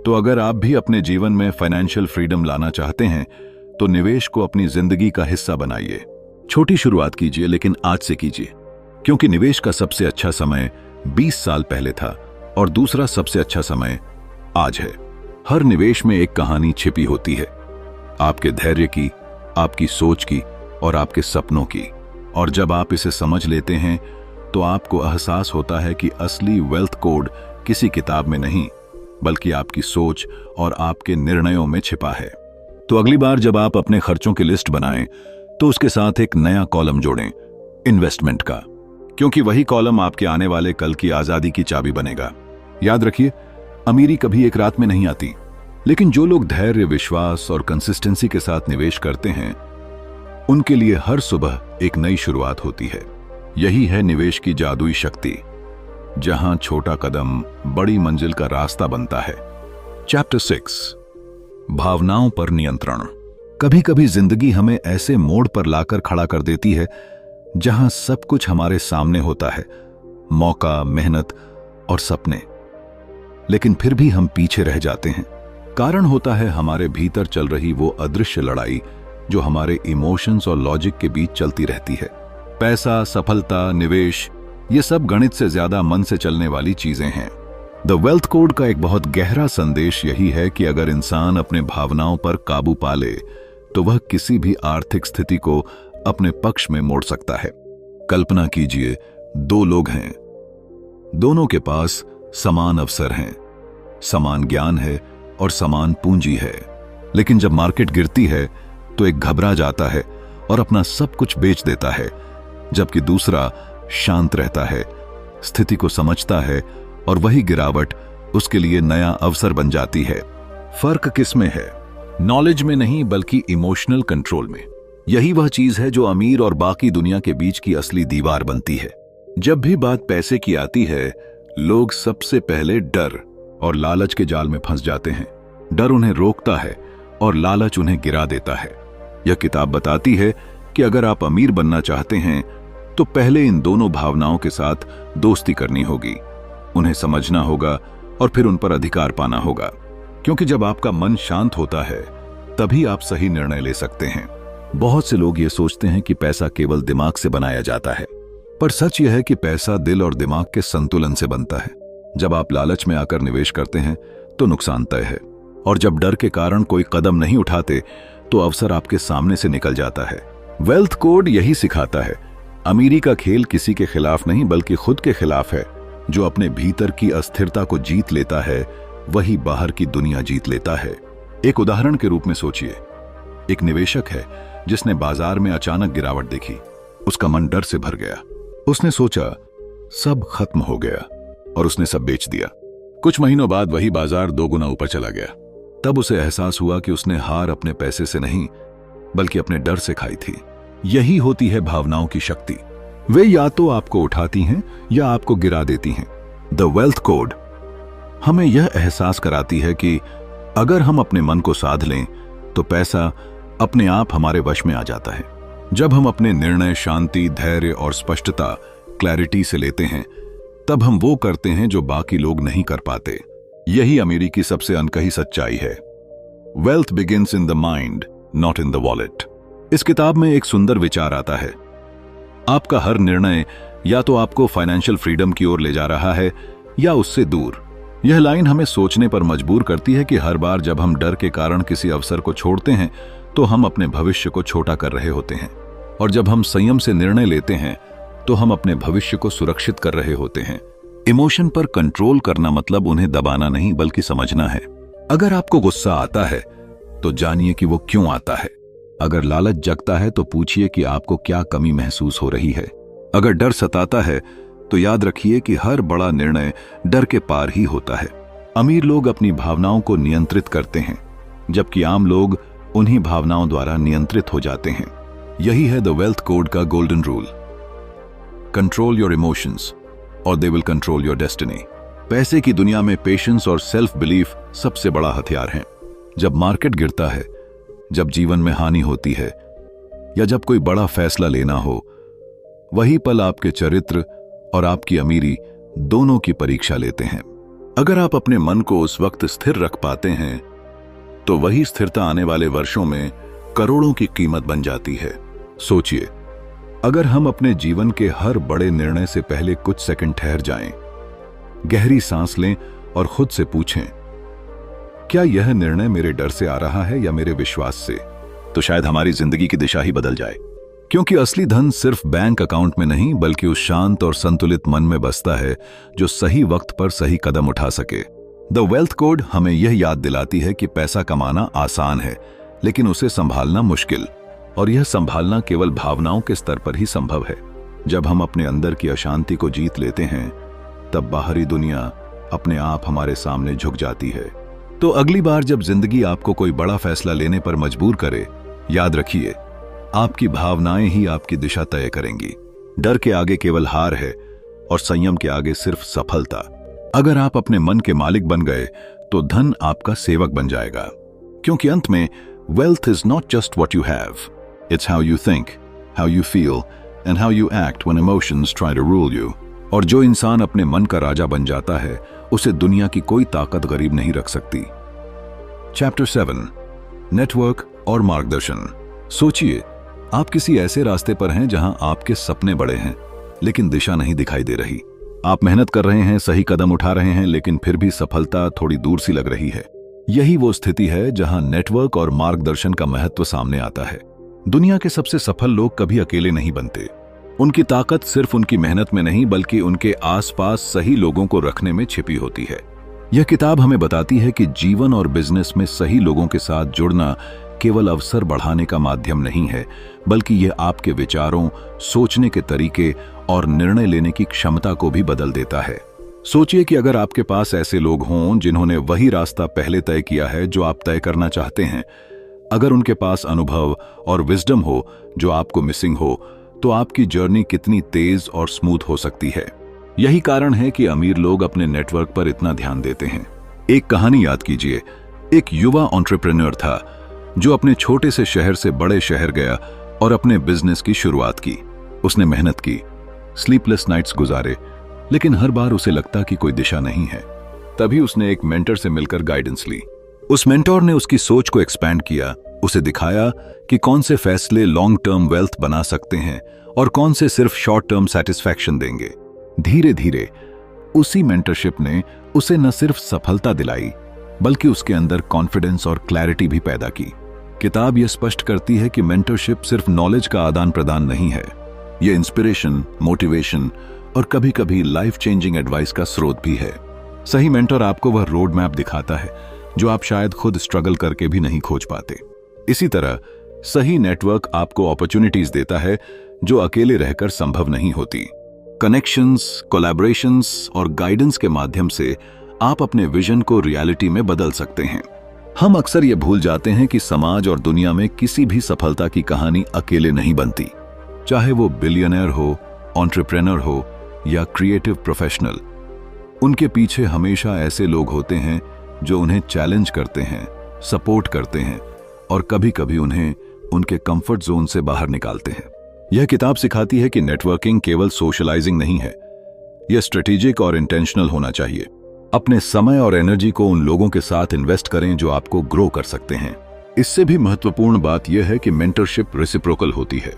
तो अगर आप भी अपने जीवन में फाइनेंशियल फ्रीडम लाना चाहते हैं तो निवेश को अपनी जिंदगी का हिस्सा बनाइए। छोटी शुरुआत कीजिए, लेकिन आज से कीजिए, क्योंकि निवेश का सबसे अच्छा समय 20 साल पहले था और दूसरा सबसे अच्छा समय आज है। हर निवेश में एक कहानी छिपी होती है, आपके धैर्य की, आपकी सोच की और आपके सपनों की। और जब आप इसे समझ लेते हैं तो आपको एहसास होता है कि असली वेल्थ कोड किसी किताब में नहीं, बल्कि आपकी सोच और आपके निर्णयों में छिपा है। तो अगली बार जब आप अपने खर्चों की लिस्ट बनाएं तो उसके साथ एक नया कॉलम जोड़ें, इन्वेस्टमेंट का, क्योंकि वही कॉलम आपके आने वाले कल की आजादी की चाबी बनेगा। याद रखिए, अमीरी कभी एक रात में नहीं आती, लेकिन जो लोग धैर्य, विश्वास और कंसिस्टेंसी के साथ निवेश करते हैं उनके लिए हर सुबह एक नई शुरुआत होती है। यही है निवेश की जादुई शक्ति, जहां छोटा कदम बड़ी मंजिल का रास्ता बनता है। चैप्टर 6, भावनाओं पर नियंत्रण। कभी कभी जिंदगी हमें ऐसे मोड़ पर लाकर खड़ा कर देती है जहां सब कुछ हमारे सामने होता है, मौका, मेहनत और सपने, लेकिन फिर भी हम पीछे रह जाते हैं। कारण होता है हमारे भीतर चल रही वो अदृश्य लड़ाई जो हमारे इमोशंस और लॉजिक के बीच चलती रहती है। पैसा, सफलता, निवेश, ये सब गणित से ज्यादा मन से चलने वाली चीजें हैं। द वेल्थ कोड का एक बहुत गहरा संदेश यही है कि अगर इंसान अपने भावनाओं पर काबू पा ले तो वह किसी भी आर्थिक स्थिति को अपने पक्ष में मोड़ सकता है। कल्पना कीजिए, दो लोग हैं, दोनों के पास समान अवसर हैं, समान ज्ञान है और समान पूंजी है, लेकिन जब मार्केट गिरती है तो एक घबरा जाता है और अपना सब कुछ बेच देता है, जबकि दूसरा शांत रहता है, स्थिति को समझता है और वही गिरावट उसके लिए नया अवसर बन जाती है। फर्क किसमें है? नॉलेज में नहीं, बल्कि इमोशनल कंट्रोल में। यही वह चीज है जो अमीर और बाकी दुनिया के बीच की असली दीवार बनती है। जब भी बात पैसे की आती है, लोग सबसे पहले डर और लालच के जाल में फंस जाते हैं। डर उन्हें रोकता है और लालच उन्हें गिरा देता है। यह किताब बताती है कि अगर आप अमीर बनना चाहते हैं तो पहले इन दोनों भावनाओं के साथ दोस्ती करनी होगी, उन्हें समझना होगा और फिर उन पर अधिकार पाना होगा, क्योंकि जब आपका मन शांत होता है तभी आप सही निर्णय ले सकते हैं। बहुत से लोग ये सोचते हैं कि पैसा केवल दिमाग से बनाया जाता है, पर सच यह है कि पैसा दिल और दिमाग के संतुलन से बनता है। जब आप लालच में आकर निवेश करते हैं तो नुकसान तय है, और जब डर के कारण कोई कदम नहीं उठाते तो अवसर आपके सामने से निकल जाता है। वेल्थ कोड यही सिखाता है, अमीरी का खेल किसी के खिलाफ नहीं बल्कि खुद के खिलाफ है। जो अपने भीतर की अस्थिरता को जीत लेता है वही बाहर की दुनिया जीत लेता है। एक उदाहरण के रूप में सोचिए, एक निवेशक है जिसने बाजार में अचानक गिरावट देखी। उसका मन डर से भर गया। उसने सोचा सब खत्म हो गया और उसने सब बेच दिया। कुछ महीनों बाद वही बाजार 2 गुना ऊपर चला गया। तब उसे एहसास हुआ कि उसने हार अपने पैसे से नहीं बल्कि अपने डर से खाई थी। यही होती है भावनाओं की शक्ति। वे या तो आपको उठाती हैं या आपको गिरा देती हैं। द वेल्थ कोड हमें यह एहसास कराती है कि अगर हम अपने मन को साध लें तो पैसा अपने आप हमारे वश में आ जाता है। जब हम अपने निर्णय शांति, धैर्य और स्पष्टता, क्लैरिटी से लेते हैं, तब हम वो करते हैं जो बाकी लोग नहीं कर पाते। यही अमीरी की सबसे अनकही सच्चाई है। Wealth begins in the mind, not in the wallet. इस किताब में एक सुंदर विचार आता है, आपका हर निर्णय या तो आपको फाइनेंशियल फ्रीडम की ओर ले जा रहा है या उससे दूर। यह लाइन हमें सोचने पर मजबूर करती है कि हर बार जब हम डर के कारण किसी अवसर को छोड़ते हैं तो हम अपने भविष्य को छोटा कर रहे होते हैं, और जब हम संयम से निर्णय लेते हैं तो हम अपने भविष्य को सुरक्षित कर रहे होते हैं। इमोशन पर कंट्रोल करना मतलब उन्हें दबाना नहीं बल्कि समझना है। अगर आपको गुस्सा आता है तो जानिए कि वो क्यों आता है। अगर लालच जगता है तो पूछिए कि आपको क्या कमी महसूस हो रही है। अगर डर सताता है तो याद रखिए कि हर बड़ा निर्णय डर के पार ही होता है। अमीर लोग अपनी भावनाओं को नियंत्रित करते हैं, जबकि आम लोग उन्हीं भावनाओं द्वारा नियंत्रित हो जाते हैं। यही है द वेल्थ कोड का golden rule. Control your emotions और they will control your destiny. पैसे की दुनिया में पेशेंस और सेल्फ बिलीफ सबसे बड़ा हथियार है। जब मार्केट गिरता है, जब जीवन में हानि होती है या जब कोई बड़ा फैसला लेना हो, वही पल आपके चरित्र और आपकी अमीरी दोनों की परीक्षा लेते हैं। अगर आप अपने मन को उस वक्त स्थिर रख पाते हैं तो वही स्थिरता आने वाले वर्षों में करोड़ों की कीमत बन जाती है। सोचिए, अगर हम अपने जीवन के हर बड़े निर्णय से पहले कुछ सेकंड ठहर जाएं, गहरी सांस लें और खुद से पूछें, क्या यह निर्णय मेरे डर से आ रहा है या मेरे विश्वास से, तो शायद हमारी जिंदगी की दिशा ही बदल जाए। क्योंकि असली धन सिर्फ बैंक अकाउंट में नहीं बल्कि उस शांत और संतुलित मन में बसता है जो सही वक्त पर सही कदम उठा सके। द वेल्थ कोड हमें यह याद दिलाती है कि पैसा कमाना आसान है लेकिन उसे संभालना मुश्किल, और यह संभालना केवल भावनाओं के स्तर पर ही संभव है। जब हम अपने अंदर की अशांति को जीत लेते हैं तब बाहरी दुनिया अपने आप हमारे सामने झुक जाती है। तो अगली बार जब जिंदगी आपको कोई बड़ा फैसला लेने पर मजबूर करे, याद रखिए आपकी भावनाएं ही आपकी दिशा तय करेंगी। डर के आगे केवल हार है और संयम के आगे सिर्फ सफलता। अगर आप अपने मन के मालिक बन गए तो धन आपका सेवक बन जाएगा, क्योंकि अंत में wealth is not just what you have, it's how you think, how you feel and how you act when emotions try to rule you। और जो इंसान अपने मन का राजा बन जाता है उसे दुनिया की कोई ताकत गरीब नहीं रख सकती। चैप्टर 7, नेटवर्क और मार्गदर्शन। सोचिए, आप किसी ऐसे रास्ते पर हैं जहां आपके सपने बड़े हैं लेकिन दिशा नहीं दिखाई दे रही। आप मेहनत कर रहे हैं, सही कदम उठा रहे हैं, लेकिन फिर भी सफलता थोड़ी दूर सी लग रही है। यही वो स्थिति है जहां नेटवर्क और मार्गदर्शन का महत्व सामने आता है। दुनिया के सबसे सफल लोग कभी अकेले नहीं बनते। उनकी ताकत सिर्फ उनकी मेहनत में नहीं बल्कि उनके आसपास सही लोगों को रखने में छिपी होती है। यह किताब हमें बताती है कि जीवन और बिजनेस में सही लोगों के साथ जुड़ना केवल अवसर बढ़ाने का माध्यम नहीं है, बल्कि यह आपके विचारों, सोचने के तरीके और निर्णय लेने की क्षमता को भी बदल देता है। सोचिए कि अगर आपके पास ऐसे लोग हों जिन्होंने वही रास्ता पहले तय किया है जो आप तय करना चाहते हैं, अगर उनके पास अनुभव और विजडम हो जो आपको मिसिंग हो, तो आपकी जर्नी कितनी तेज और स्मूथ हो सकती है। यही कारण है कि अमीर लोग अपने नेटवर्क पर इतना ध्यान देते हैं। एक कहानी याद कीजिए। एक युवा एंटरप्रेन्योर था जो अपने छोटे से शहर से बड़े शहर गया और अपने बिजनेस की शुरुआत की। उसने मेहनत की, स्लीपलेस नाइट्स गुजारे, लेकिन हर बार उसे लगता कि कोई दिशा नहीं है। तभी उसने एक मेंटर से मिलकर गाइडेंस ली। उस मेंटर ने उसकी सोच को एक्सपैंड किया, उसे दिखाया कि कौन से फैसले लॉन्ग टर्म वेल्थ बना सकते हैं और कौन से सिर्फ शॉर्ट टर्म सेटिस्फैक्शन देंगे। धीरे धीरे उसी मेंटरशिप ने उसे न सिर्फ सफलता दिलाई बल्कि उसके अंदर कॉन्फिडेंस और क्लैरिटी भी पैदा की। किताब यह स्पष्ट करती है कि मेंटरशिप सिर्फ नॉलेज का आदान प्रदान नहीं है, यह इंस्पिरेशन, मोटिवेशन और कभी कभी लाइफ चेंजिंग एडवाइस का स्रोत भी है। सही मेंटर आपको वह रोड मैप दिखाता है जो आप शायद खुद स्ट्रगल करके भी नहीं खोज पाते। इसी तरह सही नेटवर्क आपको अपॉर्चुनिटीज देता है जो अकेले रहकर संभव नहीं होती। कनेक्शंस, कोलैबोरेशंस और गाइडेंस के माध्यम से आप अपने विजन को रियलिटी में बदल सकते हैं। हम अक्सर ये भूल जाते हैं कि समाज और दुनिया में किसी भी सफलता की कहानी अकेले नहीं बनती, चाहे वो बिलियनर हो, एंटरप्रेन्योर हो या क्रिएटिव प्रोफेशनल। उनके पीछे हमेशा ऐसे लोग होते हैं जो उन्हें चैलेंज करते हैं, सपोर्ट करते हैं और कभी कभी उन्हें उनके कंफर्ट जोन से बाहर निकालते हैं। यह किताब सिखाती है कि नेटवर्किंग केवल सोशलाइजिंग नहीं है, यह स्ट्रेटेजिक और इंटेंशनल होना चाहिए। अपने समय और एनर्जी को उन लोगों के साथ इन्वेस्ट करें जो आपको ग्रो कर सकते हैं। इससे भी महत्वपूर्ण बात यह है कि मेंटरशिप रेसिप्रोकल होती है।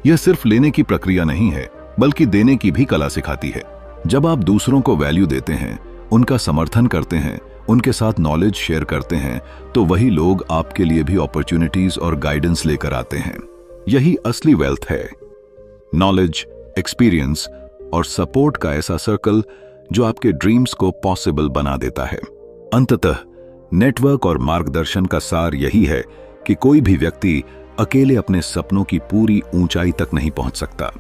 यह सिर्फ लेने की प्रक्रिया नहीं है, बल्कि देने की भी कला सिखाती है। जब आप दूसरों को वैल्यू देते हैं, उनका समर्थन करते हैं, उनके साथ नॉलेज शेयर करते हैं, तो वही लोग आपके लिए भी अपॉर्चुनिटीज और गाइडेंस लेकर आते हैं। यही असली वेल्थ है, नॉलेज, एक्सपीरियंस और सपोर्ट का ऐसा सर्कल जो आपके ड्रीम्स को पॉसिबल बना देता है। अंततः नेटवर्क और मार्गदर्शन का सार यही है कि कोई भी व्यक्ति अकेले अपने सपनों की पूरी ऊंचाई तक नहीं पहुंच सकता।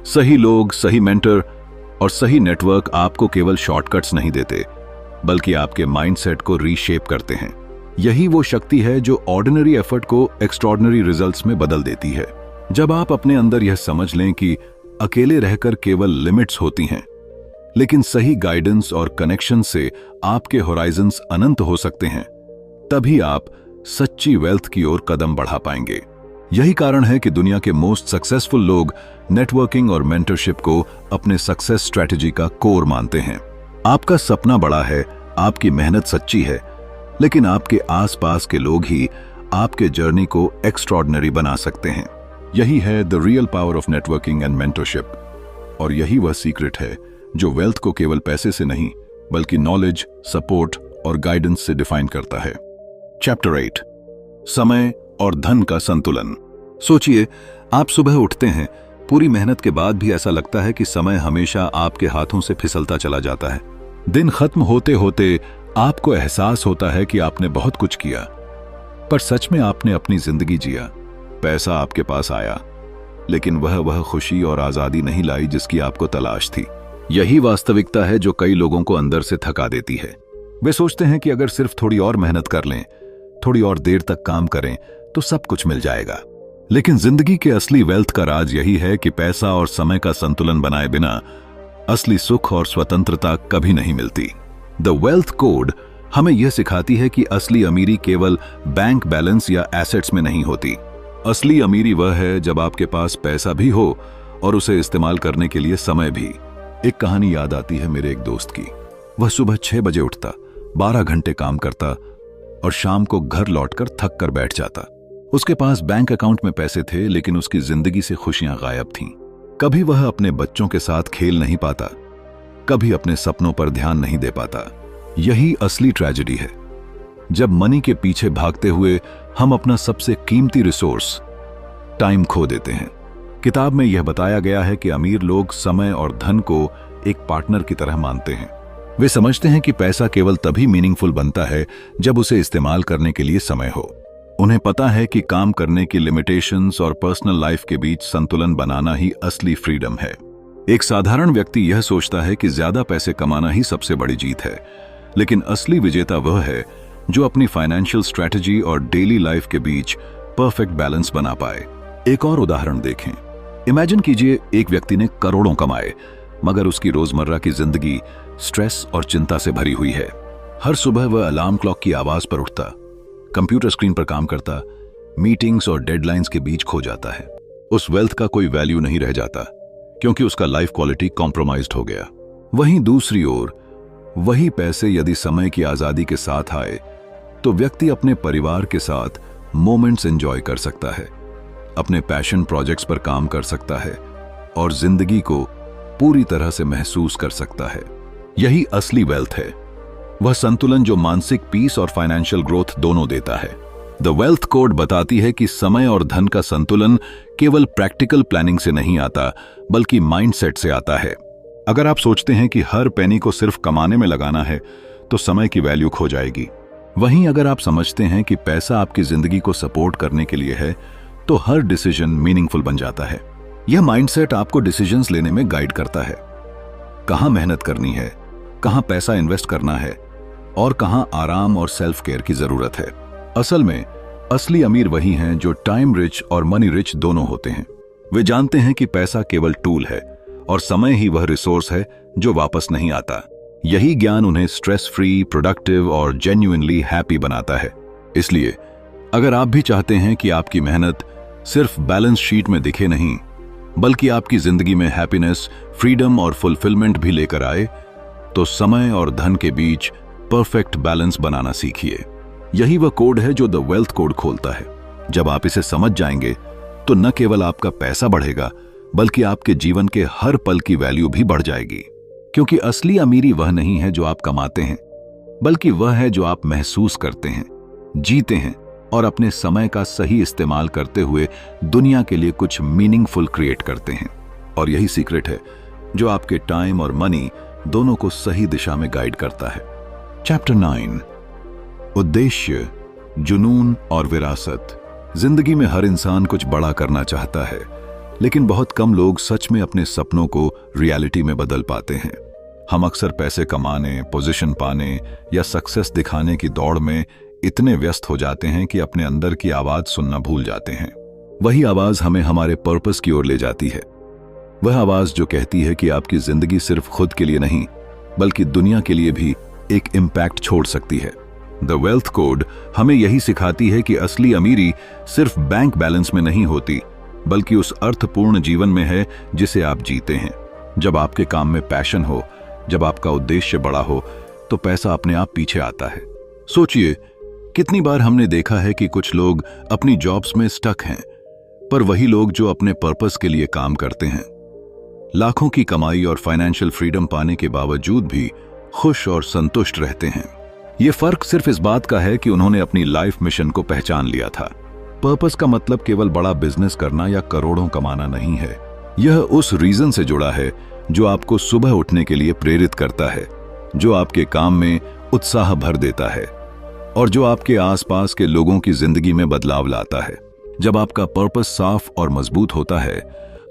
सही लोग, सही मेंटर और सही नेटवर्क आपको केवल शॉर्टकट्स नहीं देते, बल्कि आपके माइंडसेट को रीशेप करते हैं। यही वो शक्ति है जो ऑर्डिनरी एफर्ट को एक्स्ट्रॉर्डिनरी रिजल्ट्स में बदल देती है। जब आप अपने अंदर यह समझ लें कि अकेले रहकर केवल लिमिट्स होती हैं, लेकिन सही गाइडेंस और कनेक्शन से आपके होराइजन्स अनंत हो सकते हैं, तभी आप सच्ची वेल्थ की ओर कदम बढ़ा पाएंगे। यही कारण है कि दुनिया के मोस्ट सक्सेसफुल लोग नेटवर्किंग और मेंटरशिप को अपने सक्सेस स्ट्रेटजी का कोर मानते हैं। आपका सपना बड़ा है, आपकी मेहनत सच्ची है, लेकिन आपके आसपास के लोग ही आपके जर्नी को एक्स्ट्रॉर्डिनरी बना सकते हैं। यही है the real power of networking and mentorship, और यही वह सीक्रेट है जो वेल्थ को केवल पैसे से नहीं, बल्कि नॉलेज, सपोर्ट और गाइडेंस से डिफाइन करता है। चैप्टर 8, समय और धन का संतुलन। सोचिए, आप सुबह उठते हैं, पूरी मेहनत के बाद भी ऐसा लगता है कि समय हमेशा आपके हाथों से फिसलता चला जाता है। दिन खत्म होते होते आपको एहसास होता है कि आपने बहुत कुछ किया, पर सच में आपने अपनी जिंदगी जिया। पैसा आपके पास आया, लेकिन वह खुशी और आजादी नहीं लाई जिसकी आपको तलाश थी। यही वास्तविकता है जो कई लोगों को अंदर से थका देती है। वे सोचते हैं कि अगर सिर्फ थोड़ी और मेहनत कर लें, थोड़ी और देर तक काम करें, तो सब कुछ मिल जाएगा। लेकिन जिंदगी के असली वेल्थ का राज यही है कि पैसा और समय का संतुलन बनाए बिना असली सुख और स्वतंत्रता कभी नहीं मिलती। द वेल्थ कोड हमें यह सिखाती है कि असली अमीरी केवल बैंक बैलेंस या एसेट्स में नहीं होती। असली अमीरी वह है जब आपके पास पैसा भी हो और उसे इस्तेमाल करने के लिए समय भी। एक कहानी याद आती है मेरे एक दोस्त की। वह सुबह 6 बजे उठता, 12 घंटे काम करता और शाम को घर लौटकर थक कर बैठ जाता। उसके पास बैंक अकाउंट में पैसे थे, लेकिन उसकी जिंदगी से खुशियां गायब थीं। कभी वह अपने बच्चों के साथ खेल नहीं पाता, कभी अपने सपनों पर ध्यान नहीं दे पाता। यही असली ट्रेजेडी है, जब मनी के पीछे भागते हुए हम अपना सबसे कीमती रिसोर्स टाइम खो देते हैं। किताब में यह बताया गया है कि अमीर लोग समय और धन को एक पार्टनर की तरह मानते हैं। वे समझते हैं कि पैसा केवल तभी मीनिंगफुल बनता है जब उसे इस्तेमाल करने के लिए समय हो। उन्हें पता है कि काम करने की लिमिटेशंस और पर्सनल लाइफ के बीच संतुलन बनाना ही असली फ्रीडम है। एक साधारण व्यक्ति यह सोचता है कि ज्यादा पैसे कमाना ही सबसे बड़ी जीत है, लेकिन असली विजेता वह है जो अपनी फाइनेंशियल स्ट्रेटजी और डेली लाइफ के बीच परफेक्ट बैलेंस बना पाए। एक और उदाहरण देखें। इमेजिन कीजिए, एक व्यक्ति ने करोड़ों कमाए, मगर उसकी रोजमर्रा की जिंदगी स्ट्रेस और चिंता से भरी हुई है। हर सुबह वह अलार्म क्लॉक की आवाज पर उठता, कंप्यूटर स्क्रीन पर काम करता, मीटिंग्स और डेडलाइंस के बीच खो जाता है। उस वेल्थ का कोई वैल्यू नहीं रह जाता, क्योंकि उसका लाइफ क्वालिटी कॉम्प्रोमाइज्ड हो गया। वहीं दूसरी ओर वही पैसे यदि समय की आजादी के साथ आए, तो व्यक्ति अपने परिवार के साथ मोमेंट्स एंजॉय कर सकता है, अपने पैशन प्रोजेक्ट्स पर काम कर सकता है और जिंदगी को पूरी तरह से महसूस कर सकता है। यही असली वेल्थ है, वह संतुलन जो मानसिक पीस और फाइनेंशियल ग्रोथ दोनों देता है। द वेल्थ कोड बताती है कि समय और धन का संतुलन केवल प्रैक्टिकल प्लानिंग से नहीं आता, बल्कि माइंडसेट से आता है। अगर आप सोचते हैं कि हर पेनी को सिर्फ कमाने में लगाना है, तो समय की वैल्यू खो जाएगी। वहीं अगर आप समझते हैं कि पैसा आपकी जिंदगी को सपोर्ट करने के लिए है, तो हर डिसीजन मीनिंगफुल बन जाता है। यह माइंडसेट आपको डिसीजंस लेने में गाइड करता है। कहां मेहनत करनी है, कहां पैसा इन्वेस्ट करना है और कहां आराम और सेल्फ केयर की जरूरत है। असल में असली अमीर वही हैं जो टाइम रिच और मनी रिच दोनों होते हैं। वे जानते हैं कि पैसा केवल टूल है और समय ही वह रिसोर्स है जो वापस नहीं आता। यही ज्ञान उन्हें स्ट्रेस फ्री, प्रोडक्टिव और जेन्युइनली हैप्पी बनाता है। इसलिए अगर आप भी चाहते हैं कि आपकी मेहनत सिर्फ बैलेंस शीट में दिखे नहीं, बल्कि आपकी जिंदगी में हैप्पीनेस, फ्रीडम और फुलफिलमेंट भी लेकर आए, तो समय और धन के बीच परफेक्ट बैलेंस बनाना सीखिए। यही वह कोड है जो द वेल्थ कोड खोलता है। जब आप इसे समझ जाएंगे तो न केवल आपका पैसा बढ़ेगा, बल्कि आपके जीवन के हर पल की वैल्यू भी बढ़ जाएगी। क्योंकि असली अमीरी वह नहीं है जो आप कमाते हैं, बल्कि वह है जो आप महसूस करते हैं, जीते हैं और अपने समय का सही इस्तेमाल करते हुए दुनिया के लिए कुछ मीनिंगफुल क्रिएट करते हैं। और यही सीक्रेट है जो आपके टाइम और मनी दोनों को सही दिशा में गाइड करता है। चैप्टर 9, उद्देश्य, जुनून और विरासत। जिंदगी में हर इंसान कुछ बड़ा करना चाहता है, लेकिन बहुत कम लोग सच में अपने सपनों को रियलिटी में बदल पाते हैं। हम अक्सर पैसे कमाने, पोजीशन पाने या सक्सेस दिखाने की दौड़ में इतने व्यस्त हो जाते हैं कि अपने अंदर की आवाज सुनना भूल जाते हैं। वही आवाज हमें हमारे पर्पस की ओर ले जाती है। वह आवाज जो कहती है कि आपकी जिंदगी सिर्फ खुद के लिए नहीं, बल्कि दुनिया के लिए भी एक इम्पैक्ट छोड़ सकती है। द वेल्थ कोड हमें यही सिखाती है कि असली अमीरी सिर्फ बैंक बैलेंस में नहीं होती, बल्कि उस अर्थपूर्ण जीवन में है जिसे आप जीते हैं। जब आपके काम में पैशन हो, जब आपका उद्देश्य बड़ा हो, तो पैसा अपने आप पीछे आता है। सोचिए, कितनी बार हमने देखा है कि कुछ लोग अपनी जॉब्स में स्टक हैं, पर वही लोग जो अपने पर्पस के लिए काम करते हैं, लाखों की कमाई और फाइनेंशियल फ्रीडम पाने के बावजूद भी खुश और संतुष्ट रहते हैं। यह फर्क सिर्फ इस बात का है कि उन्होंने अपनी लाइफ मिशन को पहचान लिया था। पर्पस का मतलब केवल बड़ा बिजनेस करना या करोड़ों कमाना नहीं है। यह उस रीजन से जुड़ा है जो आपको सुबह उठने के लिए प्रेरित करता है, जो आपके काम में उत्साह भर देता है और जो आपके आसपास के लोगों की जिंदगी में बदलाव लाता है। जब आपका पर्पस साफ और मजबूत होता है,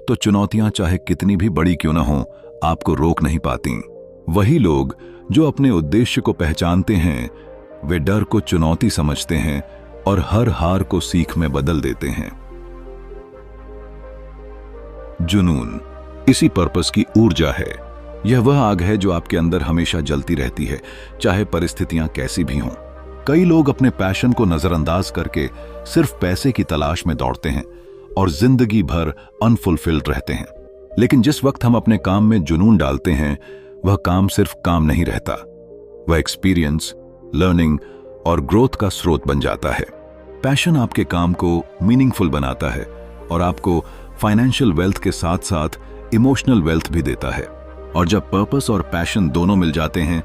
तो चुनौतियां चाहे कितनी भी बड़ी क्यों न हो, आपको रोक नहीं पाती। वही लोग जो अपने उद्देश्य को पहचानते हैं, वे डर को चुनौती समझते हैं और हर हार को सीख में बदल देते हैं। जुनून इसी पर्पस की ऊर्जा है। यह वह आग है जो आपके अंदर हमेशा जलती रहती है, चाहे परिस्थितियां कैसी भी हों। कई लोग अपने पैशन को नजरअंदाज करके सिर्फ पैसे की तलाश में दौड़ते हैं और जिंदगी भर अनफुलफिल्ड रहते हैं। लेकिन जिस वक्त हम अपने काम में जुनून डालते हैं, वह काम सिर्फ काम नहीं रहता, वह एक्सपीरियंस, लर्निंग और ग्रोथ का स्रोत बन जाता है। पैशन आपके काम को मीनिंगफुल बनाता है और आपको फाइनेंशियल वेल्थ के साथ साथ इमोशनल वेल्थ भी देता है। और जब पर्पस और पैशन दोनों मिल जाते हैं,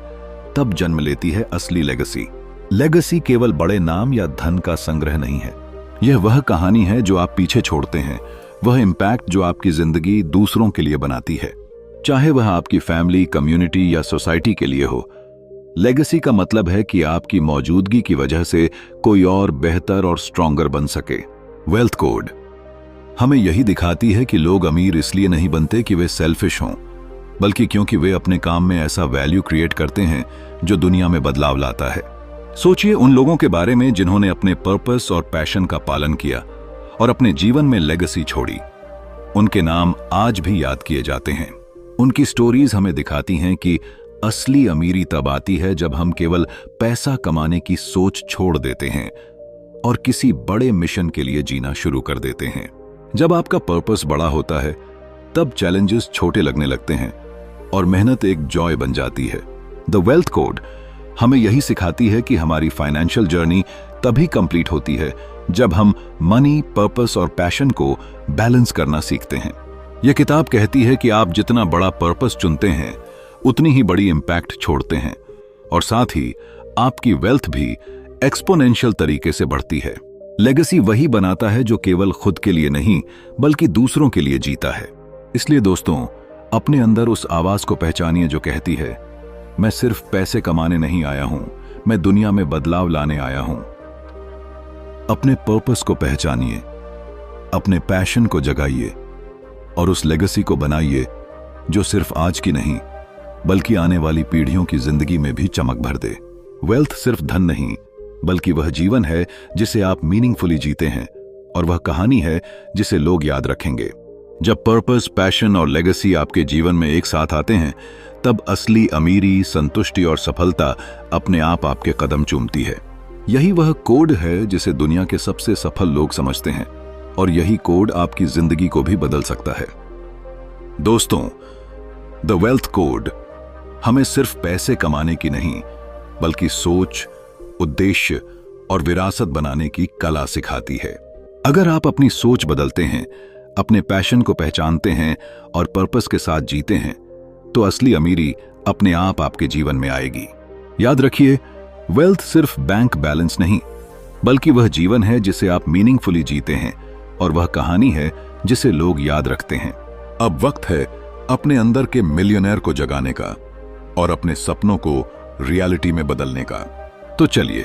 तब जन्म लेती है असली लेगेसी। लेगेसी केवल बड़े नाम या धन का संग्रह नहीं है। यह वह कहानी है जो आप पीछे छोड़ते हैं, वह इम्पैक्ट जो आपकी जिंदगी दूसरों के लिए बनाती है, चाहे वह आपकी फैमिली, कम्युनिटी या सोसाइटी के लिए हो। लेगेसी का मतलब है कि आपकी मौजूदगी की वजह से कोई और बेहतर और स्ट्रॉन्गर बन सके। वेल्थ कोड हमें यही दिखाती है कि लोग अमीर इसलिए नहीं बनते कि वे सेल्फिश हों, बल्कि क्योंकि वे अपने काम में ऐसा वैल्यू क्रिएट करते हैं जो दुनिया में बदलाव लाता है। सोचिए उन लोगों के बारे में जिन्होंने अपने पर्पस और पैशन का पालन किया और अपने जीवन में लेगेसी छोड़ी। उनके नाम आज भी याद किए जाते हैं। उनकी स्टोरीज हमें दिखाती हैं कि असली अमीरी तब आती है जब हम केवल पैसा कमाने की सोच छोड़ देते हैं और किसी बड़े मिशन के लिए जीना शुरू कर देते हैं। जब आपका पर्पस बड़ा होता है, तब चैलेंजेस छोटे लगने लगते हैं और मेहनत एक जॉय बन जाती है। द वेल्थ कोड हमें यही सिखाती है कि हमारी फाइनेंशियल जर्नी तभी कंप्लीट होती है जब हम मनी, पर्पस और पैशन को बैलेंस करना सीखते हैं। यह किताब कहती है कि आप जितना बड़ा पर्पस चुनते हैं, उतनी ही बड़ी इम्पैक्ट छोड़ते हैं और साथ ही आपकी वेल्थ भी एक्सपोनेंशियल तरीके से बढ़ती है। लेगेसी वही बनाता है जो केवल खुद के लिए नहीं, बल्कि दूसरों के लिए जीता है। इसलिए दोस्तों, अपने अंदर उस आवाज को पहचानिए जो कहती है, मैं सिर्फ पैसे कमाने नहीं आया हूं, मैं दुनिया में बदलाव लाने आया हूं। अपने पर्पस को पहचानिए, अपने पैशन को जगाइए और उस लेगेसी को बनाइए जो सिर्फ आज की नहीं बल्कि आने वाली पीढ़ियों की जिंदगी में भी चमक भर दे। वेल्थ सिर्फ धन नहीं बल्कि वह जीवन है जिसे आप मीनिंगफुली जीते हैं, और वह कहानी है जिसे लोग याद रखेंगे। जब पर्पस, पैशन और लेगेसी आपके जीवन में एक साथ आते हैं, तब असली अमीरी, संतुष्टि और सफलता अपने आप आपके कदम चूमती है। यही वह कोड है जिसे दुनिया के सबसे सफल लोग समझते हैं, और यही कोड आपकी जिंदगी को भी बदल सकता है। दोस्तों, द वेल्थ कोड हमें सिर्फ पैसे कमाने की नहीं बल्कि सोच, उद्देश्य और विरासत बनाने की कला सिखाती है। अगर आप अपनी सोच बदलते हैं, अपने पैशन को पहचानते हैं और पर्पस के साथ जीते हैं, तो असली अमीरी अपने आप आपके जीवन में आएगी। याद रखिए, वेल्थ सिर्फ बैंक बैलेंस नहीं बल्कि वह जीवन है जिसे आप मीनिंगफुली जीते हैं, और वह कहानी है जिसे लोग याद रखते हैं। अब वक्त है अपने अंदर के मिलियनेयर को जगाने का और अपने सपनों को रियलिटी में बदलने का। तो चलिए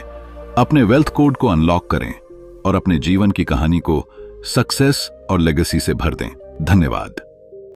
अपने वेल्थ कोड को अनलॉक करें और अपने जीवन की कहानी को सक्सेस और लेगेसी से भर दें। धन्यवाद।